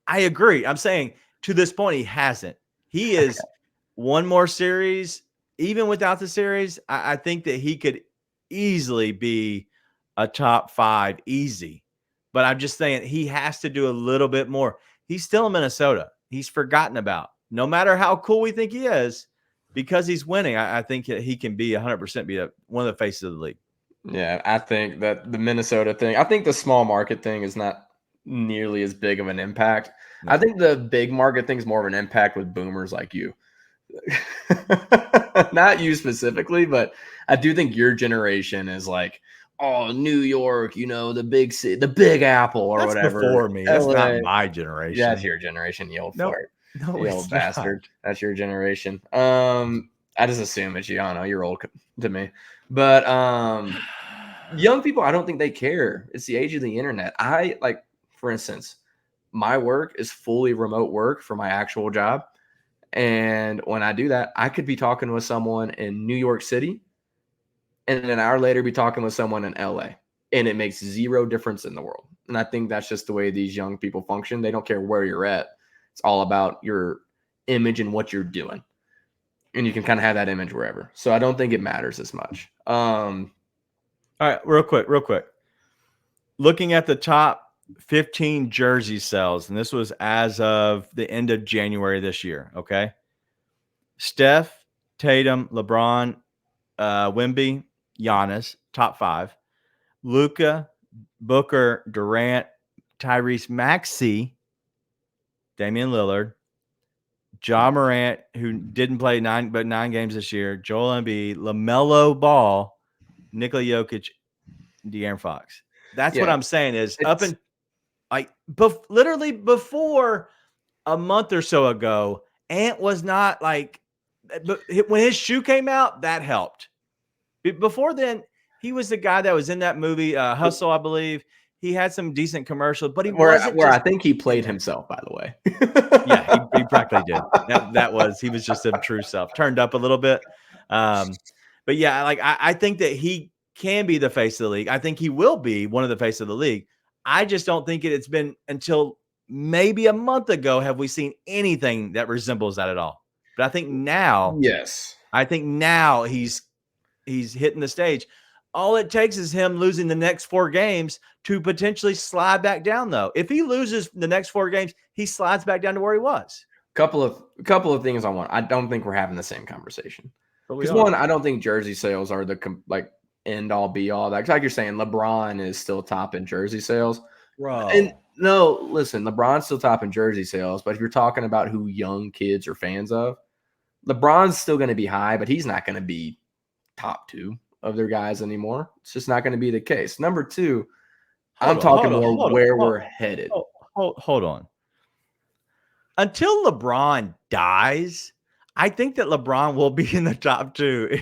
I agree. I'm saying to this point, he hasn't. He is one more series. Even without the series, I think that he could easily be a top 5 easy. But I'm just saying he has to do a little bit more. He's still in Minnesota. He's forgotten about. no matter how cool we think he is, because he's winning, I think he can be 100% be one of the faces of the league. Yeah, I think that the Minnesota thing, I think the small market thing is not nearly as big of an impact. No. I think the big market thing is more of an impact with boomers like you. Not you specifically, but I do think your generation is like, oh, New York, the big city, the Big Apple or That's whatever. before me. That's LA. not my generation. That's your generation, you old fart. No, You it's old bastard. not. That's your generation. I just assume it's you. I don't know. You're old to me. But young people, I don't think they care. It's the age of the internet. For instance, my work is fully remote work for my actual job. And when I do that, I could be talking with someone in New York City and an hour later be talking with someone in LA. And it makes zero difference in the world. And I think that's just the way these young people function. They don't care where you're at. It's all about your image and what you're doing. And you can kind of have that image wherever. So I don't think it matters as much. All right, real quick. Looking at the top 15 jersey sales, and this was as of the end of January this year, okay? Steph, Tatum, LeBron, Wemby, Giannis, top 5. Luka, Booker, Durant, Tyrese Maxey, Damian Lillard, Ja Morant, who didn't play 9 games this year, Joel Embiid, LaMelo Ball, Nikola Jokic, De'Aaron Fox. That's what I'm saying is up and literally before a month or so ago, Ant was not like, when his shoe came out, that helped. Before then, he was the guy that was in that movie Hustle, I believe. He had some decent commercials, but he wasn't. Where I think he played himself, by the way. Yeah, he practically did. He was just a true self, turned up a little bit. But yeah, I think that he can be the face of the league. I think he will be one of the face of the league. I just don't think it's been until maybe a month ago have we seen anything that resembles that at all. But I think now, he's hitting the stage. All it takes is him losing the next 4 games to potentially slide back down, though. If he loses the next 4 games, he slides back down to where he was. Couple of things on one. I don't think we're having the same conversation. Because one, I don't think jersey sales are the end all be all. Like you're saying, LeBron is still top in jersey sales. Bro. And no, listen, LeBron's still top in jersey sales. But if you're talking about who young kids are fans of, LeBron's still going to be high, but he's not going to be top 2 of their guys anymore. It's just not going to be the case. Number 2, I'm talking more where we're headed. Hold on. Until LeBron dies, I think that LeBron will be in the top 2.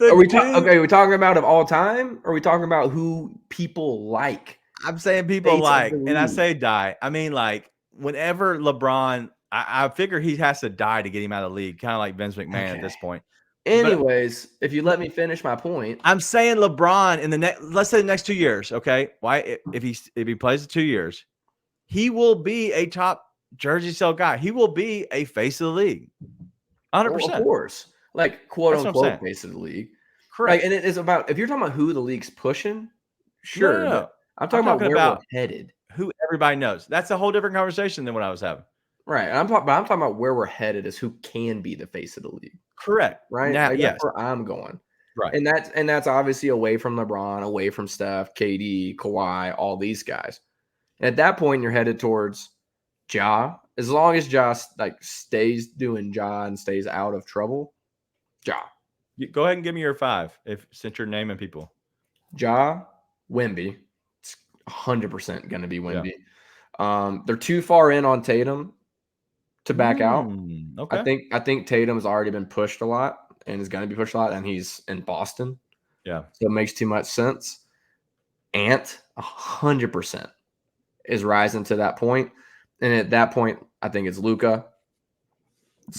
Are we talking about of all time? Or are we talking about who people like? I'm saying people like, and I say die. I mean, like, whenever LeBron, I figure he has to die to get him out of the league, kind of like Vince McMahon at this point. Anyways, if you let me finish my point. I'm saying LeBron in let's say the next 2 years, okay? Why if he plays the 2 years, he will be a top jersey sale guy. He will be a face of the league. 100%. Well, of course. Like, quote unquote face of the league. Correct. And it is about, if you're talking about who the league's pushing, sure. No. I'm talking about where we're headed. Who everybody knows. That's a whole different conversation than what I was having. Right. I'm talking about where we're headed is who can be the face of the league. Correct. Right. Now, yes. That's where I'm going. Right. And that's obviously away from LeBron, away from Steph, KD, Kawhi, all these guys. And at that point, you're headed towards Ja. As long as Ja stays doing Ja and stays out of trouble, Ja. Go ahead and give me your 5 since you're naming people. Ja, Wemby. It's 100% going to be Wemby. Yeah. They're too far in on Tatum to back out. Okay. I think Tatum's already been pushed a lot and is going to be pushed a lot, and he's in Boston. Yeah. So it makes too much sense. Ant, 100% is rising to that point. And at that point, I think it's Luka.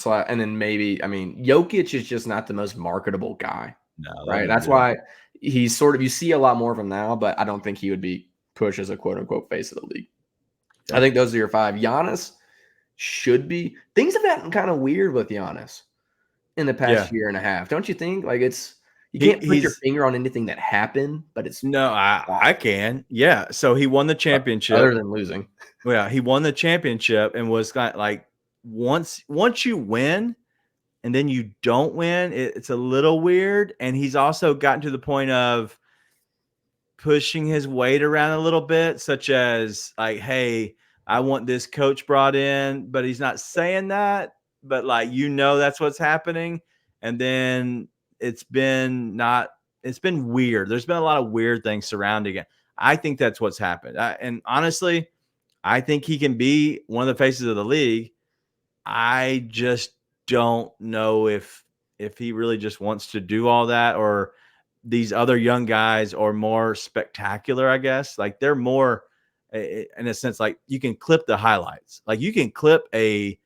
And then maybe, Jokic is just not the most marketable guy. No, right? That's why he's you see a lot more of him now, but I don't think he would be pushed as a quote unquote face of the league. Yeah. I think those are your 5. Giannis should be. Things have gotten kind of weird with Giannis in the past year and a half. Don't you think? Like you can't put your finger on anything that happened, but it's no, I can. Yeah. So he won the championship. Other than losing. Yeah, he won the championship and was like once you win and then you don't win, it's a little weird. And he's also gotten to the point of pushing his weight around a little bit, such as like, hey, I want this coach brought in, but he's not saying that, but like, that's what's happening. And then it's been weird. There's been a lot of weird things surrounding it. I think that's what's happened. And honestly, I think he can be one of the faces of the league. I just don't know if he really just wants to do all that, or these other young guys are more spectacular, I guess. Like they're more in a sense, like you can clip the highlights. Like you can clip a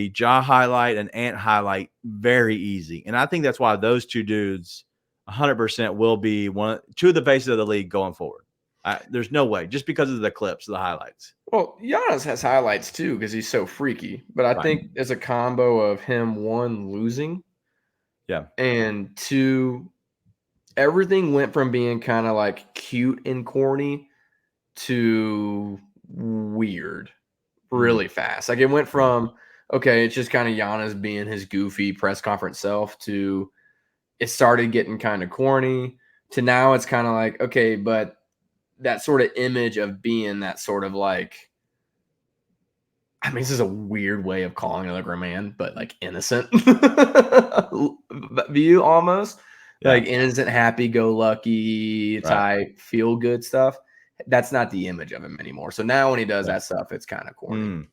jaw highlight, an ant highlight very easy. And I think that's why those two dudes 100% will be two of the faces of the league going forward. There's no way, just because of the clips, the highlights. Well, Giannis has highlights too because he's so freaky. But I think as a combo of him, one, losing, and two, everything went from being kind of like cute and corny to weird really fast. Like it went from, okay, it's just kind of Giannis being his goofy press conference self, to it started getting kind of corny, to now it's kind of like, okay, but that sort of image of being that sort of like, I mean, this is a weird way of calling another man, but like innocent view almost. Like innocent, happy-go-lucky type, feel-good stuff. That's not the image of him anymore. So now when he does that stuff, it's kind of corny.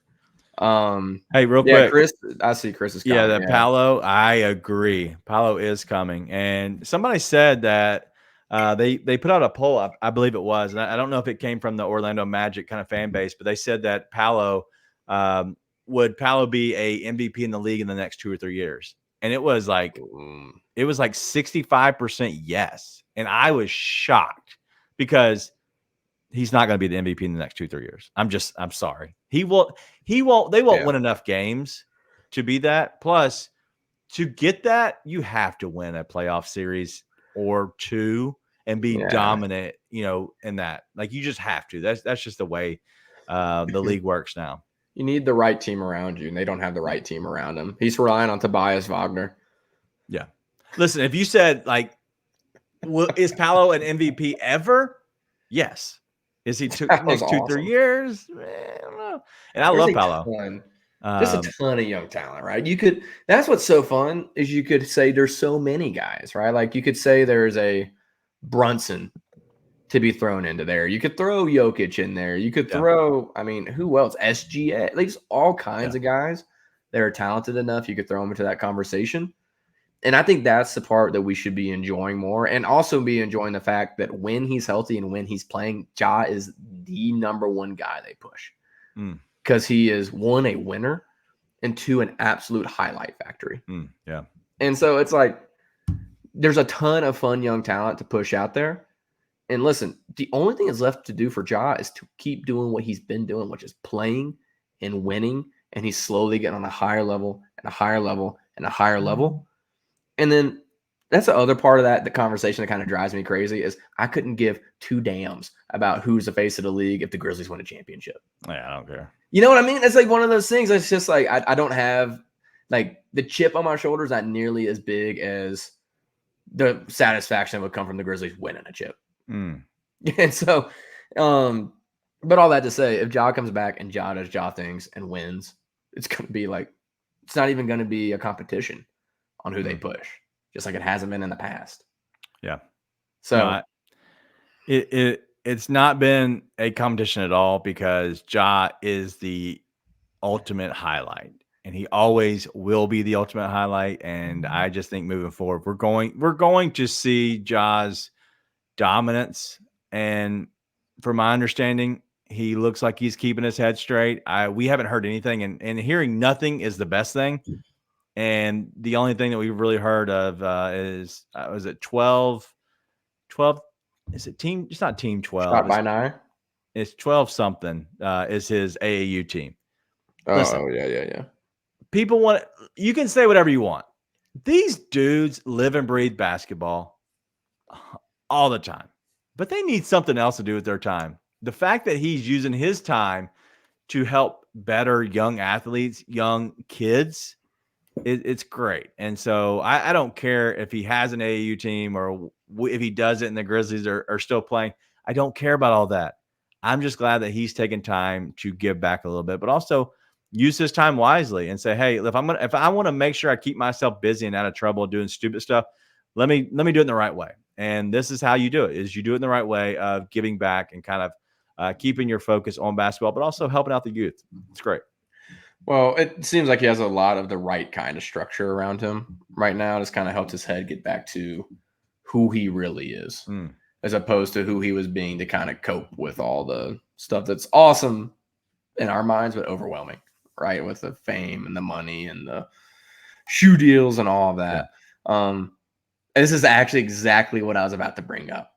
Hey, real quick, Chris. I see Chris is coming. Yeah, Paolo. I agree. Paolo is coming, and somebody said that they put out a poll. I believe it was, and I don't know if it came from the Orlando Magic kind of fan base, but they said that Paolo would be a MVP in the league in the next 2 or 3 years, and it was like 65% yes, and I was shocked because he's not going to be the MVP in the next 2-3 years. I'm sorry. They won't win enough games to be that. Plus, to get that, you have to win a playoff series or two and be dominant, in that. Like you just have to. That's just the way the league works now. You need the right team around you, and they don't have the right team around him. He's relying on Tobias Wagner. Yeah. Listen, if you said like, is Paolo an MVP ever? Yes. Is he next 2-3 years? I don't know. And I love Paolo. Just a ton of young talent, right? That's what's so fun is you could say there's so many guys, right? Like you could say there's a Brunson to be thrown into there. You could throw Jokic in there. You could throw, I mean, who else? SGA. Like all kinds of guys that are talented enough. You could throw them into that conversation. And I think that's the part that we should be enjoying more, and also be enjoying the fact that when he's healthy and when he's playing, Ja is the number one guy they push because he is, one, a winner, and two, an absolute highlight factory. And so it's like there's a ton of fun young talent to push out there. And listen, the only thing that's left to do for Ja is to keep doing what he's been doing, which is playing and winning, and he's slowly getting on a higher level and a higher level and a higher level. And then that's the other part of the conversation that kind of drives me crazy is I couldn't give two damns about who's the face of the league if the Grizzlies win a championship. Yeah, I don't care. You know what I mean? It's like one of those things. It's just like I don't have like the chip on my shoulder is not nearly as big as the satisfaction that would come from the Grizzlies winning a chip. And so, but all that to say, if Ja comes back and Ja does Ja things and wins, it's going to be like, it's not even going to be a competition on who they push, just like it hasn't been in the past. Yeah. So it's not been a competition at all because Ja is the ultimate highlight, and he always will be the ultimate highlight. And I just think moving forward, we're going to see Ja's dominance. And from my understanding, he looks like he's keeping his head straight. We haven't heard anything, and hearing nothing is the best thing. And the only thing that we've really heard of is was it 12? Is it team? It's not team 12. Shot by 9. It's 12 something. Is his AAU team? Listen, yeah. People you can say whatever you want. These dudes live and breathe basketball all the time, but they need something else to do with their time. The fact that he's using his time to help better young athletes, young kids, it's great. And so I don't care if he has an AAU team or if he does it and the Grizzlies are still playing. I don't care about all that. I'm just glad that he's taking time to give back a little bit, but also use his time wisely and say, hey, if I want to make sure I keep myself busy and out of trouble doing stupid stuff, let me do it in the right way. And this is how you do it: is you do it in the right way of giving back and kind of keeping your focus on basketball, but also helping out the youth. It's great. Well, it seems like he has a lot of the right kind of structure around him right now. It's kind of helped his head get back to who he really is, as opposed to who he was being to kind of cope with all the stuff that's awesome in our minds, but overwhelming, right? With the fame and the money and the shoe deals and all of that. Yeah. This is actually exactly what I was about to bring up.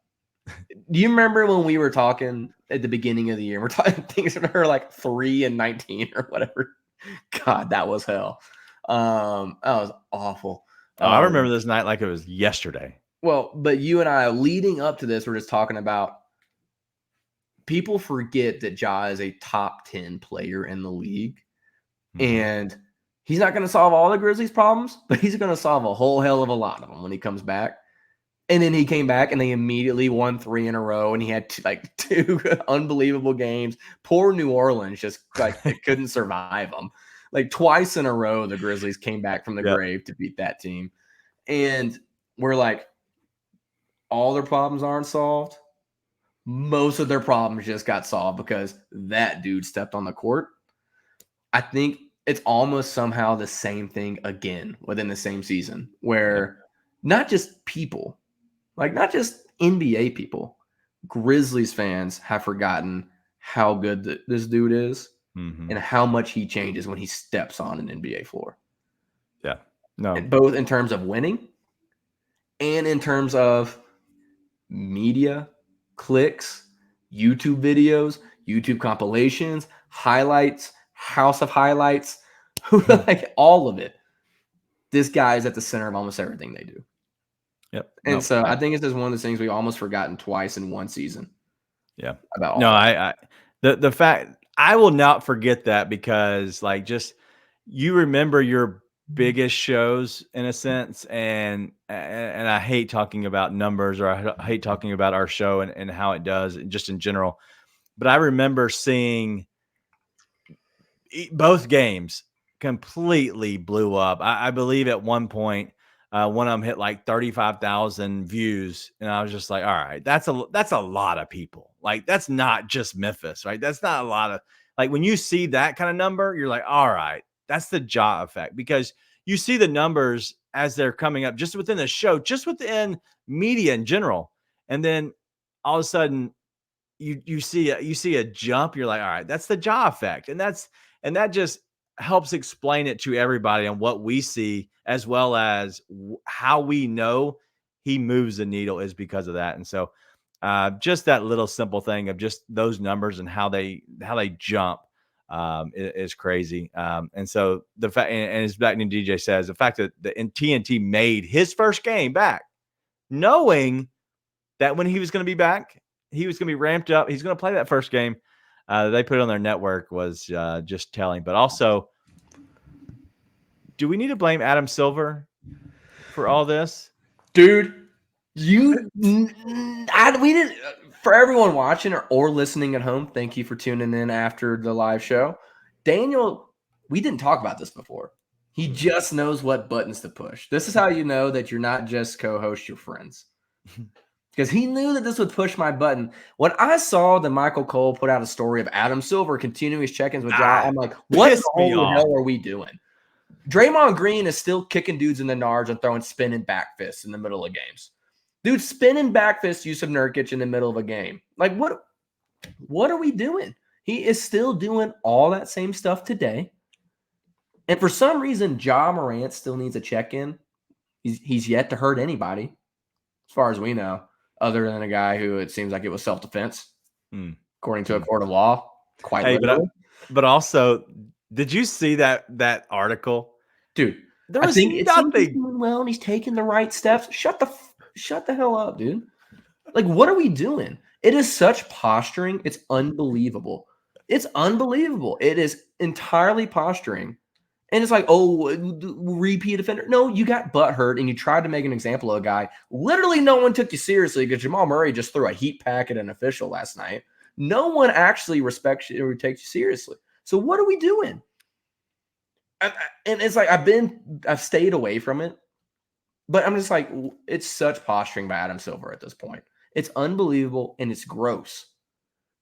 Do you remember when we were talking at the beginning of the year? We're talking things that are like 3 and 19 or whatever. God, that was hell. That was awful. I remember this night like it was yesterday. Well, but you and I, leading up to this, we're just talking about people forget that Ja is a top 10 player in the league. And he's not going to solve all the Grizzlies' problems, but he's going to solve a whole hell of a lot of them when he comes back. And then he came back and they immediately won 3 in a row. And he had two unbelievable games. Poor New Orleans just like they couldn't survive them. Like twice in a row, the Grizzlies came back from the grave to beat that team. And we're like, all their problems aren't solved. Most of their problems just got solved because that dude stepped on the court. I think it's almost somehow the same thing again within the same season where not just people, like not just NBA people, Grizzlies fans have forgotten how good this dude is and how much he changes when he steps on an NBA floor. Yeah. No. And both in terms of winning and in terms of media, clicks, YouTube videos, YouTube compilations, highlights, House of Highlights, like all of it. This guy is at the center of almost everything they do. Yep. And so I think it's just one of those things we almost forgotten twice in one season. Yeah. About all no, that. The fact I will not forget that because like just you remember your biggest shows in a sense, and I hate talking about numbers or I hate talking about our show and how it does just in general. But I remember seeing both games completely blew up. I believe at one point, one of them hit like 35,000 views, and I was just like, "All right, that's a lot of people. Like that's not just Memphis, right? That's not a lot of like when you see that kind of number, you're like, all right, that's the Ja effect because you see the numbers as they're coming up just within the show, just within media in general, and then all of a sudden." You see a jump, you're like, all right, that's the Ja effect, and that just helps explain it to everybody on what we see as well as how we know he moves the needle is because of that. And so just that little simple thing of just those numbers and how they jump is crazy. And so the fact, and as back in DJ says, the fact that the TNT made his first game back, knowing that when he was going to be back, he was going to be ramped up. He's going to play that first game. They put it on their network was just telling. But also, do we need to blame Adam Silver for all this? Dude, we didn't. For everyone watching or listening at home, thank you for tuning in after the live show. Daniel, we didn't talk about this before. He just knows what buttons to push. This is how you know that you're not just co-host, you're friends. Because he knew that this would push my button. When I saw that Michael Cole put out a story of Adam Silver continuing his check-ins with Ja, I'm like, what the hell are we doing? Draymond Green is still kicking dudes in the nards and throwing spinning back fists in the middle of games. Dude, spinning back fist Yusuf Nurkic in the middle of a game. Like, what are we doing? He is still doing all that same stuff today. And for some reason, Ja Morant still needs a check-in. He's yet to hurt anybody, as far as we know, other than a guy who it seems like it was self-defense, according to a court of law. Quite literally. But also, did you see that article? Dude, there was nothing. He's doing well and he's taking the right steps. Shut the hell up, dude. Like, what are we doing? It is such posturing. It's unbelievable. It's unbelievable. It is entirely posturing. And it's like, oh, repeat offender. No, you got butt hurt and you tried to make an example of a guy. Literally, no one took you seriously because Jamal Murray just threw a heat pack at an official last night. No one actually respects you or takes you seriously. So what are we doing? And it's like I've stayed away from it, but I'm just like, it's such posturing by Adam Silver at this point. It's unbelievable and it's gross.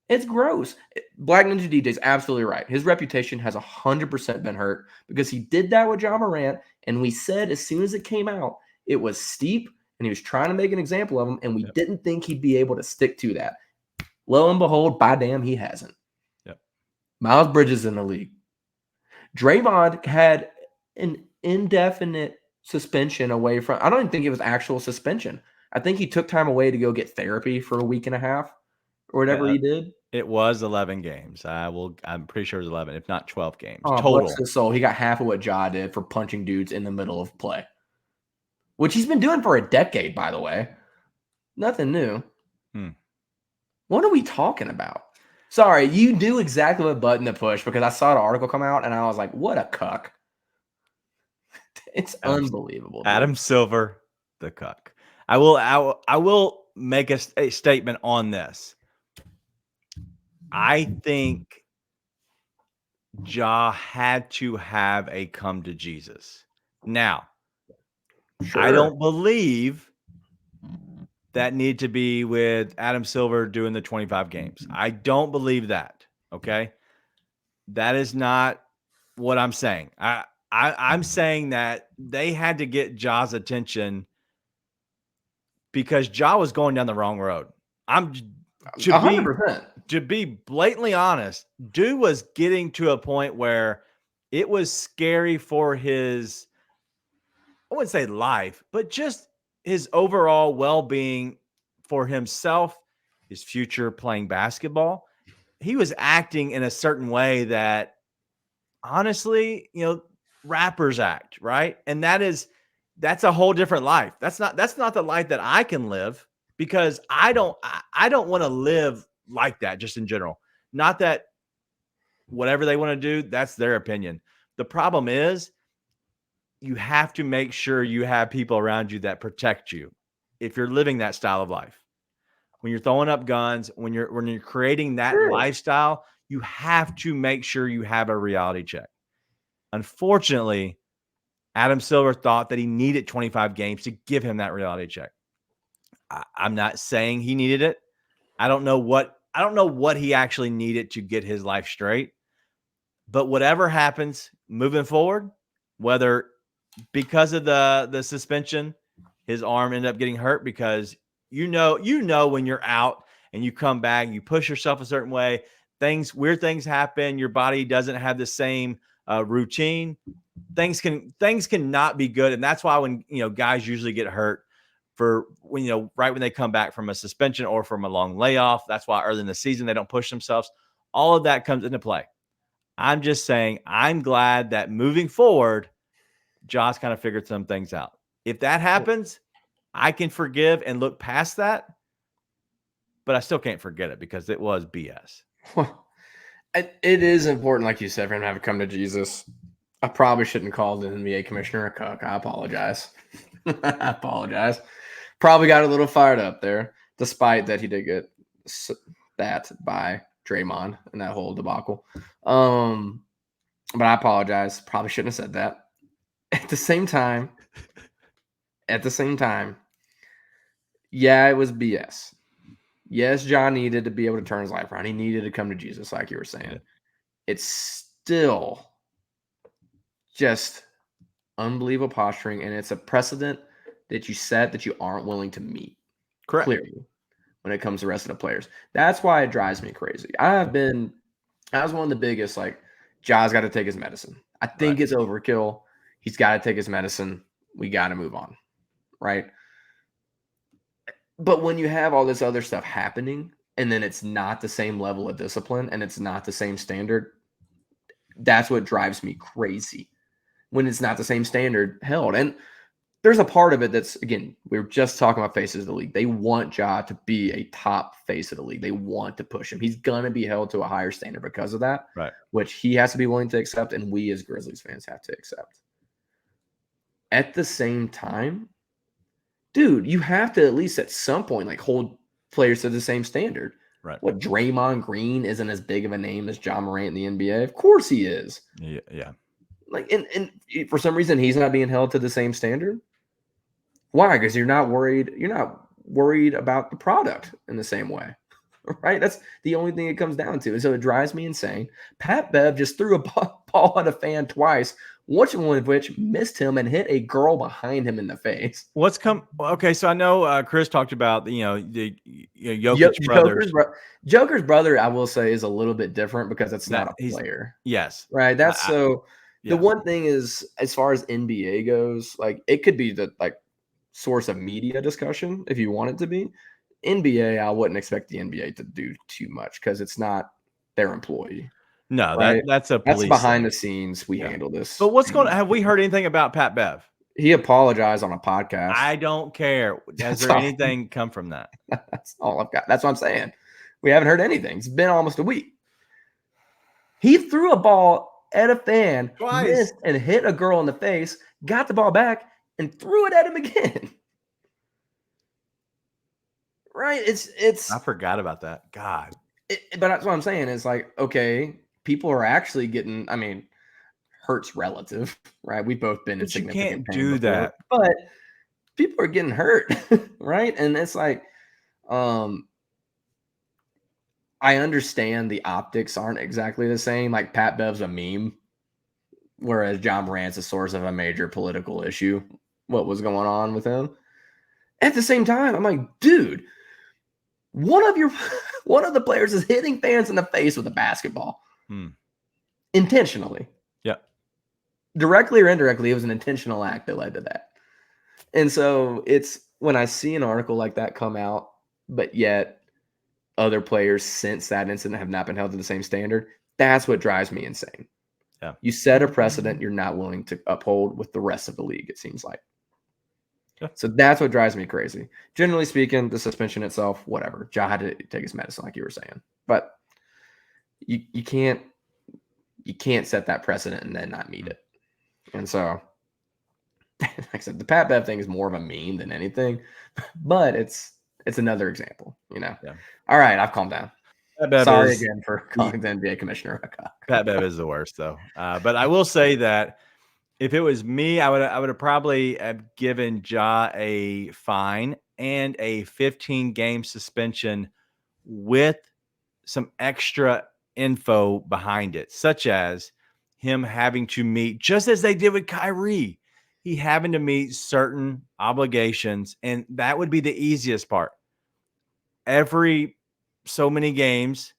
It's gross. Black Ninja DJ is absolutely right. His reputation has 100% been hurt because he did that with John Morant, and we said as soon as it came out, it was steep, and he was trying to make an example of him, and we didn't think he'd be able to stick to that. Lo and behold, by damn, he hasn't. Yep. Miles Bridges in the league. Draymond had an indefinite suspension away from – I don't even think it was actual suspension. I think he took time away to go get therapy for a week and a half or whatever he did. It was 11 games. I'm pretty sure it was 11, if not 12 games total. Bless his soul. He got half of what Ja did for punching dudes in the middle of play, which he's been doing for a decade, by the way. Nothing new. What are we talking about? Sorry, you knew exactly what button to push because I saw the article come out and I was like, what a cuck. It's unbelievable. Adam Silver, the cuck. I will make a statement on this. I think Ja had to have a come to Jesus. Now, sure. I don't believe that need to be with Adam Silver doing the 25 games. I don't believe that. Okay. That is not what I'm saying. I'm saying that they had to get Ja's attention because Ja was going down the wrong road. I'm 100%. To be blatantly honest, dude was getting to a point where it was scary for his, I wouldn't say life, but just his overall well-being for himself, his future playing basketball. He was acting in a certain way that honestly, rappers act, right? And that's a whole different life. That's not the life that I can live because I don't want to live like that just in general. Not that whatever they want to do, that's their opinion. The problem is you have to make sure you have people around you that protect you if you're living that style of life. When you're throwing up guns, when you're creating that lifestyle, you have to make sure you have a reality check. Unfortunately, Adam Silver thought that he needed 25 games to give him that reality check. I'm not saying he needed it. I don't know what he actually needed to get his life straight. But whatever happens moving forward, whether because of the suspension, his arm ended up getting hurt because you know when you're out and you come back, you push yourself a certain way, weird things happen, your body doesn't have the same routine. Things cannot be good, and that's why when guys usually get hurt for right when they come back from a suspension or from a long layoff. That's why early in the season they don't push themselves. All of that comes into play. I'm just saying I'm glad that moving forward, Josh kind of figured some things out. If that happens, I can forgive and look past that, but I still can't forget it because it was BS. Well, it is important, like you said, for him to have to come to Jesus. I probably shouldn't call the NBA commissioner a cuck. I apologize. I apologize. Probably got a little fired up there, despite that he did get that by Draymond in that whole debacle. But I apologize. Probably shouldn't have said that. At the same time, yeah, it was BS. Yes, John needed to be able to turn his life around. He needed to come to Jesus, like you were saying. Yeah. It's still just unbelievable posturing, and it's a precedent that you set that you aren't willing to meet. Correct. Clearly, when it comes to the rest of the players. That's why it drives me crazy. I was one of the biggest, like, Ja's got to take his medicine. I think it's overkill. He's got to take his medicine. We got to move on, right? But when you have all this other stuff happening and then it's not the same level of discipline and it's not the same standard, that's what drives me crazy. When it's not the same standard held. And there's a part of it that's, again, we were just talking about faces of the league. They want Ja to be a top face of the league. They want to push him. He's going to be held to a higher standard because of that, right? Which he has to be willing to accept, and we as Grizzlies fans have to accept. At the same time, dude, you have to at least at some point like hold players to the same standard. Right. What, Draymond Green isn't as big of a name as Ja Morant in the NBA? Of course he is. Yeah. Like, and for some reason he's not being held to the same standard. Why? Because you're not worried. You're not worried about the product in the same way, right? That's the only thing it comes down to. And so it drives me insane. Pat Bev just threw a ball at a fan twice, one of which missed him and hit a girl behind him in the face. Okay, so I know Chris talked about the Jokic brothers. Joker's brother, I will say, is a little bit different because it's not a player. Yes, right. That's so. The one thing is, as far as NBA goes, like it could be the source of media discussion if you want it to be. NBA, I wouldn't expect the NBA to do too much because it's not their employee. No, right? that's behind the scenes. We handle this. But have we heard anything about Pat Bev? He apologized on a podcast. I don't care. Has there anything come from that? That's all I've got. That's what I'm saying. We haven't heard anything. It's been almost a week. He threw a ball at a fan, missed and hit a girl in the face, got the ball back, and threw it at him again. Right? It's. I forgot about that. God. But that's what I'm saying. Is like, okay, people are actually getting. I mean, hurt's relative, right? We've both been in significant pain. You can't do that. But people are getting hurt, right? And it's like, I understand the optics aren't exactly the same. Like Pat Bev's a meme, whereas John Morant's a source of a major political issue. What was going on with him? At the same time, I'm like, dude, one of the players is hitting fans in the face with a basketball intentionally. Yeah, directly or indirectly, it was an intentional act that led to that. And so it's when I see an article like that come out, but yet other players since that incident have not been held to the same standard, that's what drives me insane. Yeah, you set a precedent you're not willing to uphold with the rest of the league, it seems like. Yeah. So that's what drives me crazy. Generally speaking, the suspension itself, whatever. Ja had to take his medicine, like you were saying. But you can't set that precedent and then not meet it. And so, like I said, the Pat Bev thing is more of a meme than anything, but it's another example, Yeah. All right, I've calmed down. Sorry again for calling the NBA commissioner a cock. Pat Bev is the worst, though. But I will say that if it was me, I would have probably given Ja a fine and a 15-game suspension with some extra info behind it, such as him having to meet, just as they did with Kyrie, he having to meet certain obligations, and that would be the easiest part. Every so many games,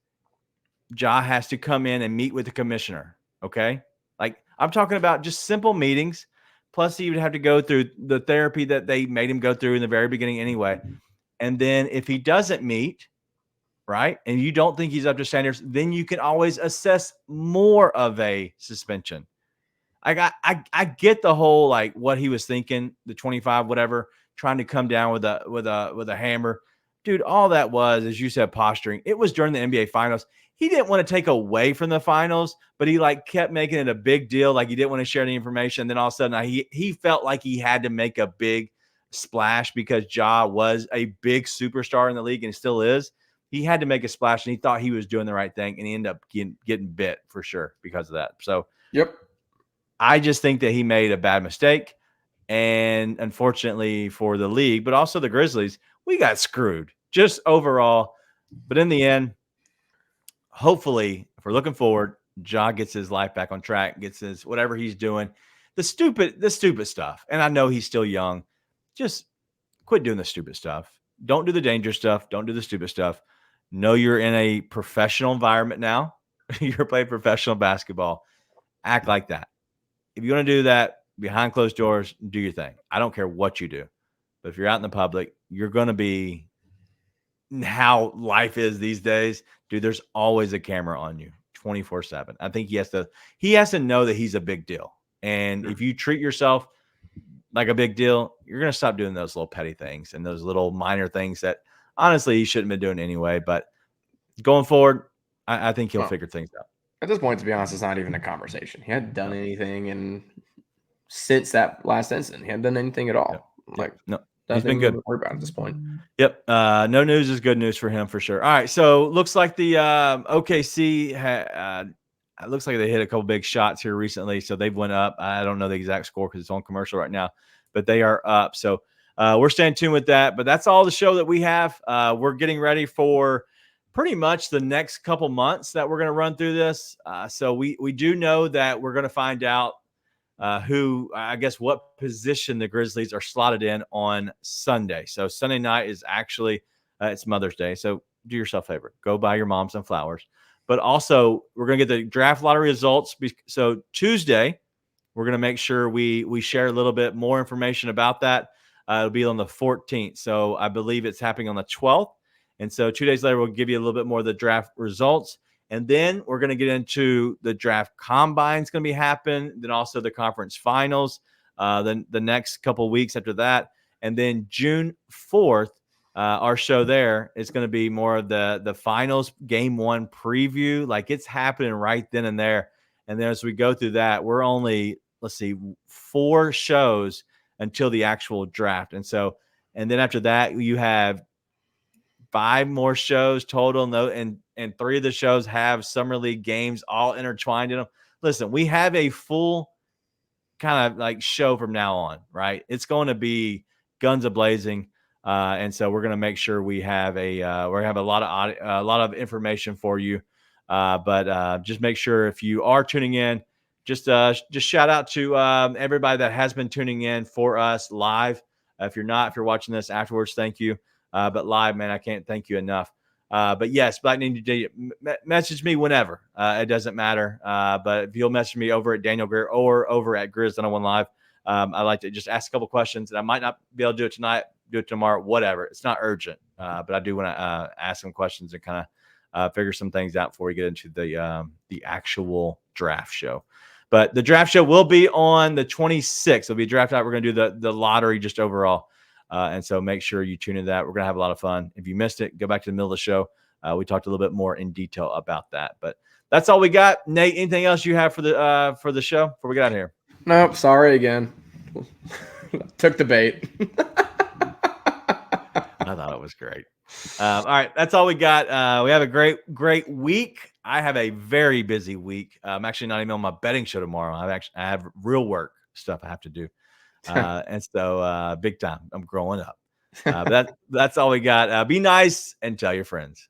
Ja has to come in and meet with the commissioner, okay? Like, I'm talking about just simple meetings, plus he would have to go through the therapy that they made him go through in the very beginning anyway. And then if he doesn't meet, right, and you don't think he's up to standards, then you can always assess more of a suspension. I get the whole, like, what he was thinking, the 25, whatever, trying to come down with a hammer. Dude, all that was, as you said, posturing. It was during the NBA Finals. He didn't want to take away from the finals, but he kept making it a big deal. Like he didn't want to share the information. And then all of a sudden he felt like he had to make a big splash because Ja was a big superstar in the league and still is. He had to make a splash and he thought he was doing the right thing. And he ended up getting bit for sure because of that. So, yep. I just think that he made a bad mistake. And unfortunately for the league, but also the Grizzlies, we got screwed just overall. But in the end, hopefully, if we're looking forward, Ja gets his life back on track, gets his whatever he's doing. The stupid stuff. And I know he's still young. Just quit doing the stupid stuff. Don't do the dangerous stuff. Don't do the stupid stuff. Know you're in a professional environment now. You're playing professional basketball. Act like that. If you want to do that behind closed doors, do your thing. I don't care what you do. But if you're out in the public, you're going to be how life is these days. Dude, there's always a camera on you 24/7. I think he has to know that he's a big deal. And if you treat yourself like a big deal, you're going to stop doing those little petty things and those little minor things that honestly you shouldn't have been doing anyway. But going forward, I think he'll figure things out. At this point, to be honest, it's not even a conversation. He hadn't done anything, and since that last incident, he hadn't done anything at all. Like, no, he's been good to worry about at this point. Yep. No news is good news for him for sure. All right. So looks like the OKC it looks like they hit a couple big shots here recently. So they've went up. I don't know the exact score because it's on commercial right now, but they are up. So we're staying tuned with that. But that's all the show that we have. We're getting ready for pretty much the next couple months that we're going to run through this. So we do know that we're going to find out who, I guess, what position the Grizzlies are slotted in on Sunday. So Sunday night is actually, it's Mother's Day. So do yourself a favor. Go buy your mom some flowers. But also, we're going to get the draft lottery results. So Tuesday, we're going to make sure we share a little bit more information about that. It'll be on the 14th. So I believe it's happening on the 12th. And so 2 days later, we'll give you a little bit more of the draft results. And then we're going to get into the draft combine is going to be happening. Then also the conference finals. Then the next couple of weeks after that. And then June 4th, our show there is going to be more of the finals game 1 preview. Like it's happening right then and there. And then as we go through that, we're only, 4 shows until the actual draft. And then after that, you have 5 more shows total. And 3 of the shows have summer league games all intertwined in them. Listen, we have a full kind of like show from now on, right? It's going to be guns a-blazing. And so we're going to make sure we have a lot of information for you. But just make sure if you are tuning in, just shout out to everybody that has been tuning in for us live. If you're watching this afterwards, thank you. But live, man, I can't thank you enough. But yes, Lightning, message me whenever. It doesn't matter. But if you'll message me over at Daniel Greer or over at Grizz 101 Live, I like to just ask a couple questions. And I might not be able to do it tonight, do it tomorrow, whatever. It's not urgent. But I do want to ask some questions and kind of figure some things out before we get into the actual draft show. But the draft show will be on the 26th. It'll be a draft out. We're going to do the lottery just overall. And so make sure you tune into that. We're going to have a lot of fun. If you missed it, go back to the middle of the show. We talked a little bit more in detail about that. But that's all we got. Nate, anything else you have for the show before we get out of here? Nope. Sorry again. Took the bait. I thought it was great. All right. That's all we got. We have a great week. I have a very busy week. I'm actually not even on my betting show tomorrow. I have real work stuff I have to do. And so big time. I'm growing up. But that's all we got. Be nice and tell your friends.